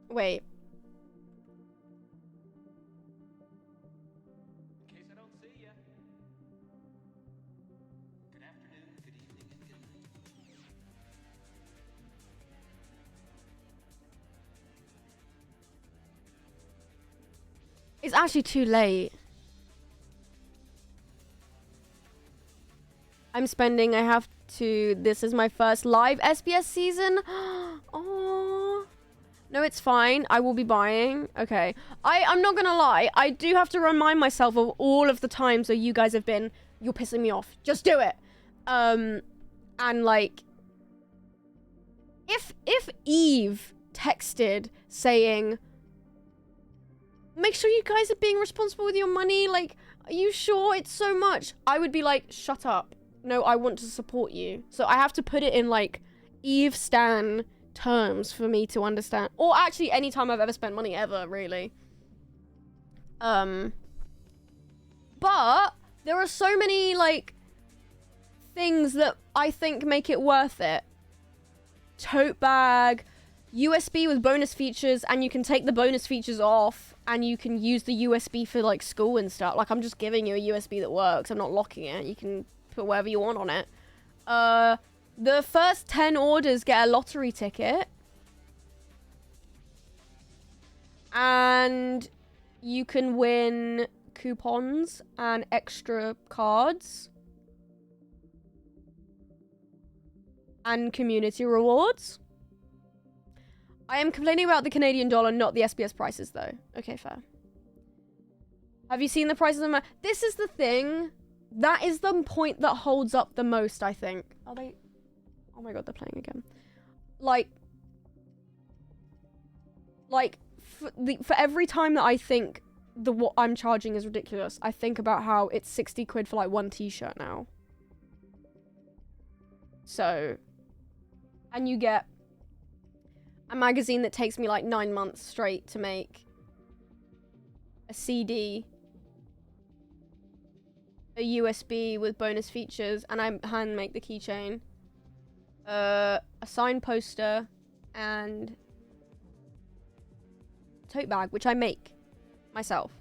Wait. In case I don't see ya. Good afternoon, good evening, and good night. It's actually too late. I'm spending, I have to, this is my first live SBS season. Oh, no, it's fine. I will be buying. Okay. I'm not gonna lie. I do have to remind myself of all of the times where you guys have been, you're pissing me off. Just do it. And like, if Eve texted saying, make sure you guys are being responsible with your money, like, are you sure it's so much? I would be like, shut up. No, I want to support you. So I have to put it in like Eve Stan terms for me to understand. Or actually any time I've ever spent money ever, really. But there are so many like things that I think make it worth it. Tote bag, USB with bonus features, and you can take the bonus features off and you can use the USB for like school and stuff. Like I'm just giving you a USB that works. I'm not locking it. You can put whatever you want on it. The first 10 orders get a lottery ticket. And you can win coupons and extra cards. And community rewards. I am complaining about the Canadian dollar, not the SBS prices, though. Okay, fair. Have you seen the prices of my... This is the thing. That is the point that holds up the most, I think. Are they... Oh my god, they're playing again. Like, for every time that I think what I'm charging is ridiculous, I think about how it's 60 quid for like one t-shirt now. So, and you get a magazine that takes me like 9 months straight to make, a CD, a USB with bonus features, and I hand make the keychain, a signed poster, and tote bag, which I make myself.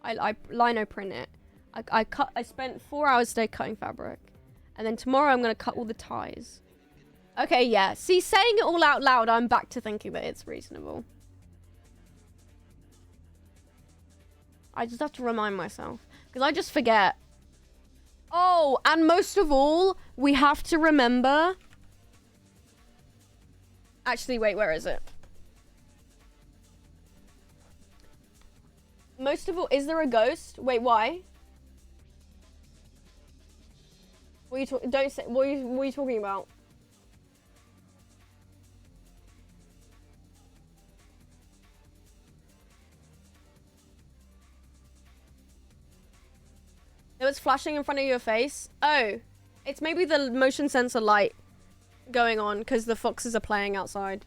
I lino print it. I spent 4 hours today cutting fabric, and then tomorrow I'm gonna cut all the ties. Okay, yeah. See, saying it all out loud, I'm back to thinking that it's reasonable. I just have to remind myself, because I just forget. Oh, and most of all, we have to remember... Actually, wait, where is it? Most of all, is there a ghost? Wait, why? What are you talking? Don't say. What are you talking about? It was flashing in front of your face. Oh, it's maybe the motion sensor light going on because the foxes are playing outside.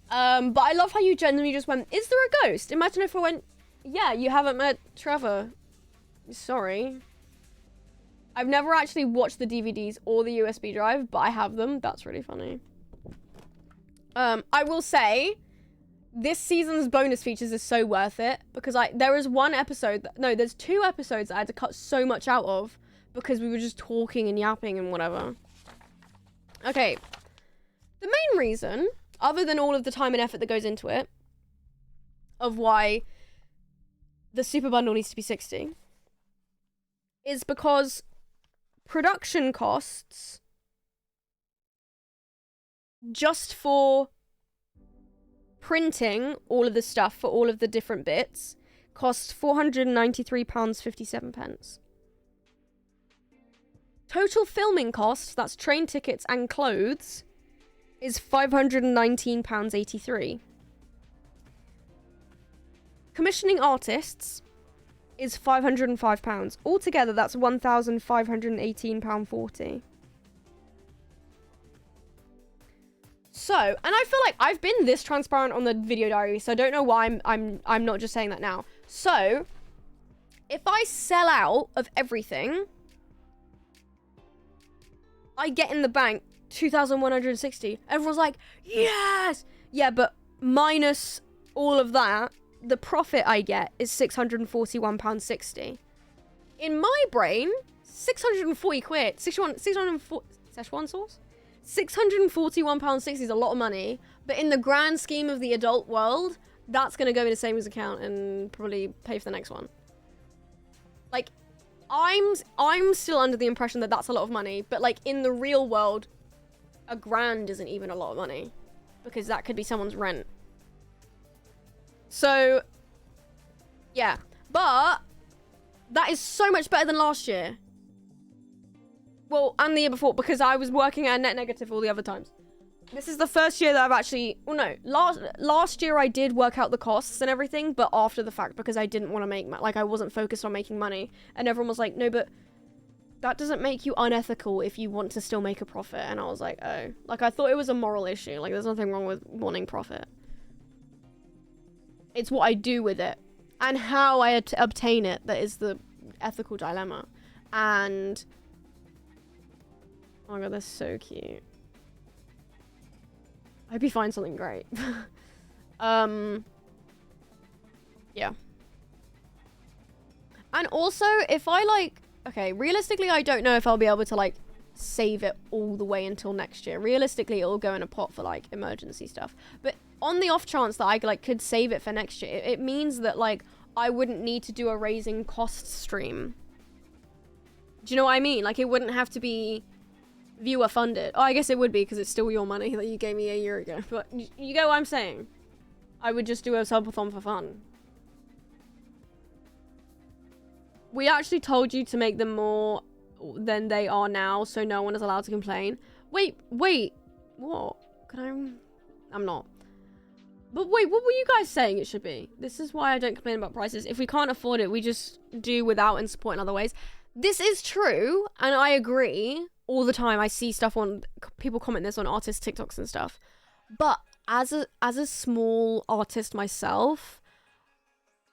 But I love how you genuinely just went, is there a ghost? Imagine if I went, yeah, you haven't met Trevor. Sorry. I've never actually watched the DVDs or the USB drive, but I have them. That's really funny. I will say, this season's bonus features is so worth it because there is one episode, there's 2 episodes that I had to cut so much out of because we were just talking and yapping and whatever. Okay. The main reason, other than all of the time and effort that goes into it, of why the super bundle needs to be 60, is because production costs just for printing all of the stuff for all of the different bits costs £493.57. Total filming costs, that's train tickets and clothes, is £519.83. Commissioning artists is £505. Altogether, that's £1,518.40. So, and I feel like I've been this transparent on the video diary, so I don't know why I'm not just saying that now. So, if I sell out of everything, I get in the bank 2,160. Everyone's like, yes! Yeah, but minus all of that, the profit I get is £641.60. In my brain, 640 quid, 640, Szechuan sauce? £641.60 is a lot of money, but in the grand scheme of the adult world, that's going to go in a savings account and probably pay for the next one. Like, I'm still under the impression that that's a lot of money, but like in the real world, £1,000 isn't even a lot of money because that could be someone's rent. So, yeah, but that is so much better than last year. Well, and the year before, because I was working at a net negative all the other times. This is the first year that I've actually... Well, no. Last year I did work out the costs and everything, but after the fact, because I didn't want to make... Like, I wasn't focused on making money. And everyone was like, no, but that doesn't make you unethical if you want to still make a profit. And I was like, oh. Like, I thought it was a moral issue. Like, there's nothing wrong with wanting profit. It's what I do with it. And how I obtain it that is the ethical dilemma. And... Oh my god, they're so cute. I hope you find something great. Yeah. And also, if I like... Okay, realistically, I don't know if I'll be able to like save it all the way until next year. Realistically, it'll go in a pot for like emergency stuff. But on the off chance that I like could save it for next year, it means that like I wouldn't need to do a raising costs stream. Do you know what I mean? Like, it wouldn't have to be viewer funded. Oh, I guess it would be because it's still your money that you gave me a year ago. But you get what I'm saying? I would just do a subathon for fun. We actually told you to make them more than they are now, so no one is allowed to complain. Wait. What? I'm not. But wait, what were you guys saying it should be? This is why I don't complain about prices. If we can't afford it, we just do without and support in other ways. This is true, and I agree all the time. I see stuff on... People comment this on artist TikToks and stuff. But as a small artist myself,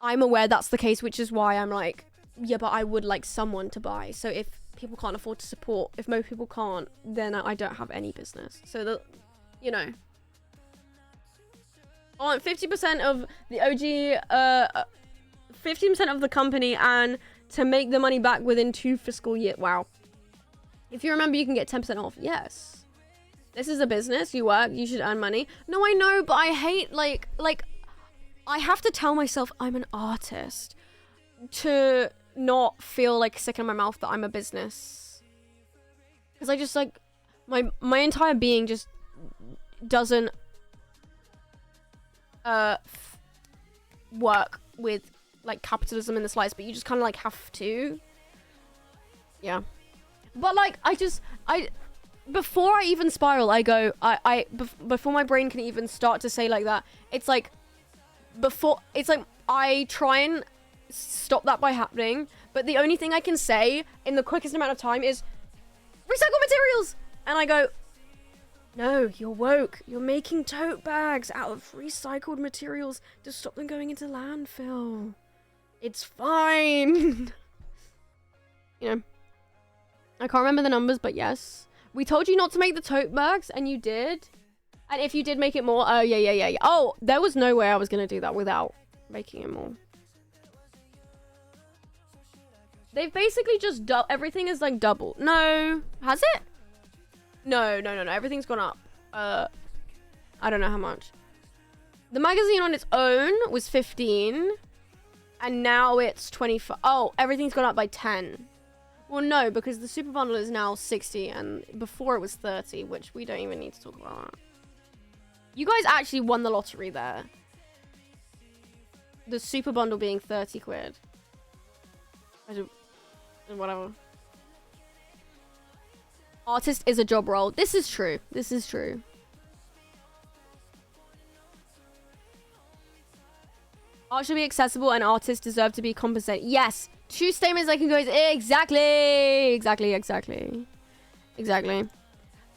I'm aware that's the case, which is why I'm like, yeah, but I would like someone to buy. So if people can't afford to support, if most people can't, then I don't have any business. So that, you know... On 50% of the OG, 50% of the company, and to make the money back within 2 fiscal years. Wow. If you remember, you can get 10% off. Yes. This is a business. You work. You should earn money. No, I know, but I hate, like, I have to tell myself I'm an artist to not feel, like, sick in my mouth that I'm a business. Because I just, like, my entire being just doesn't work with like capitalism in the slightest, but you just kind of like have to. Yeah. But like before I even spiral, I go, before my brain can even start to say like that, it's like I try and stop that by happening, but the only thing I can say in the quickest amount of time is recycle materials, and I go, no, you're woke. You're making tote bags out of recycled materials to stop them going into landfill. It's fine. You know, I can't remember the numbers, but yes. We told you not to make the tote bags, and you did. And if you did make it more, oh, yeah. Oh, there was no way I was going to do that without making it more. They've basically just, everything is like double. No, has it? No. Everything's gone up. I don't know how much. The magazine on its own was 15. And now it's 25. Oh, everything's gone up by 10. Well, no, because the super bundle is now 60. And before it was 30, which we don't even need to talk about that. You guys actually won the lottery there. The super bundle being 30 quid. Whatever. Artist is a job role. This is true. This is true. Art should be accessible and artists deserve to be compensated. Yes. 2 statements I can go. Exactly.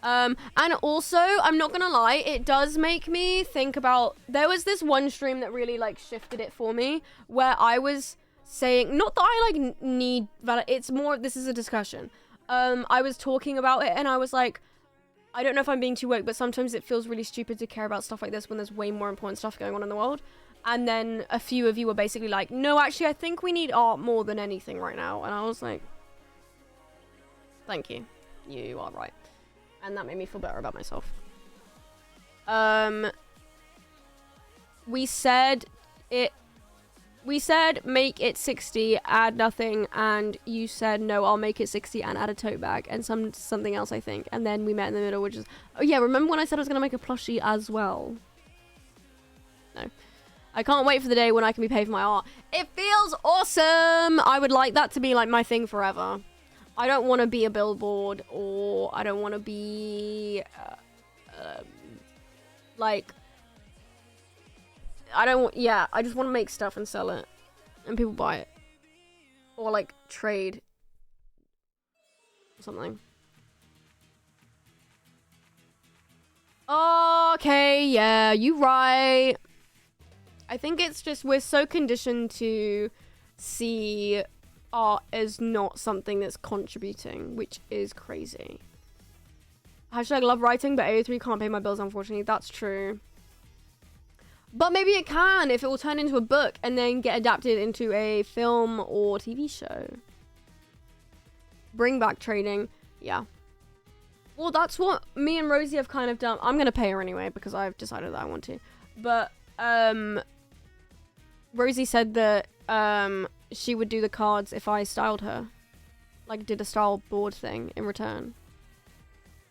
And also, I'm not gonna lie, it does make me think about, there was this one stream that really like shifted it for me, where I was saying, not that I like need it's more, this is a discussion. I was talking about it and I was like, I don't know if I'm being too woke, but sometimes it feels really stupid to care about stuff like this when there's way more important stuff going on in the world. And then a few of you were basically like, no, actually, I think we need art more than anything right now. And I was like, thank you. You are right. And that made me feel better about myself. We said make it 60, add nothing, and you said no, I'll make it 60 and add a tote bag and something else, I think. And then we met in the middle, which is, oh yeah, remember when I said I was gonna make a plushie as well? No. I can't wait for the day when I can be paid for my art. It feels awesome. I would like that to be like my thing forever. I don't want to be a billboard, or I don't want to be like, I don't, yeah, I just want to make stuff and sell it and people buy it, or like trade something. Okay, yeah, you right. I think it's just we're so conditioned to see art as not something that's contributing, which is crazy. Hashtag love writing, but AO3 can't pay my bills, unfortunately. That's true. But maybe it can if it will turn into a book and then get adapted into a film or TV show. Bring back trading. Yeah. Well, that's what me and Rosie have kind of done. I'm going to pay her anyway because I've decided that I want to. But, Rosie said that, she would do the cards if I styled her. Like, did a style board thing in return.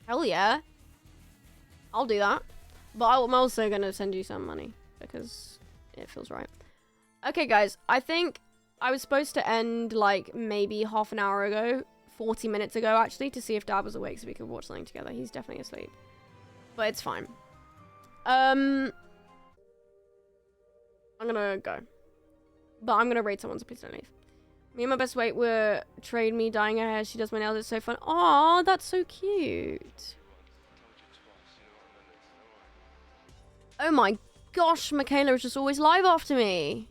Hell yeah. I'll do that. But I'm also going to send you some money because it feels right. Okay, guys. I think I was supposed to end, like, maybe half an hour ago. 40 minutes ago, actually, to see if Dad was awake so we could watch something together. He's definitely asleep. But it's fine. I'm gonna go. But I'm gonna raid someone, so please don't leave. Me and my best mate were trade me dyeing her hair. She does my nails. It's so fun. Aw, that's so cute. Oh my gosh, Michaela is just always live after me.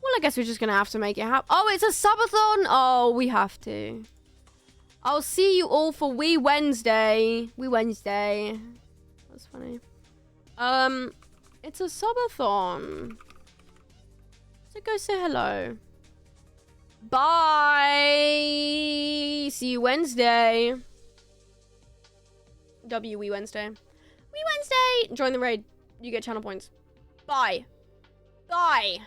Well, I guess we're just gonna have to make it happen. Oh, it's a subathon. Oh, we have to. I'll see you all for Wee Wednesday. Wee Wednesday. That's funny. It's a subathon. So go say hello. Bye. See you Wednesday. W Wee Wednesday. Wee Wednesday. Join the raid. You get channel points. Bye. Bye.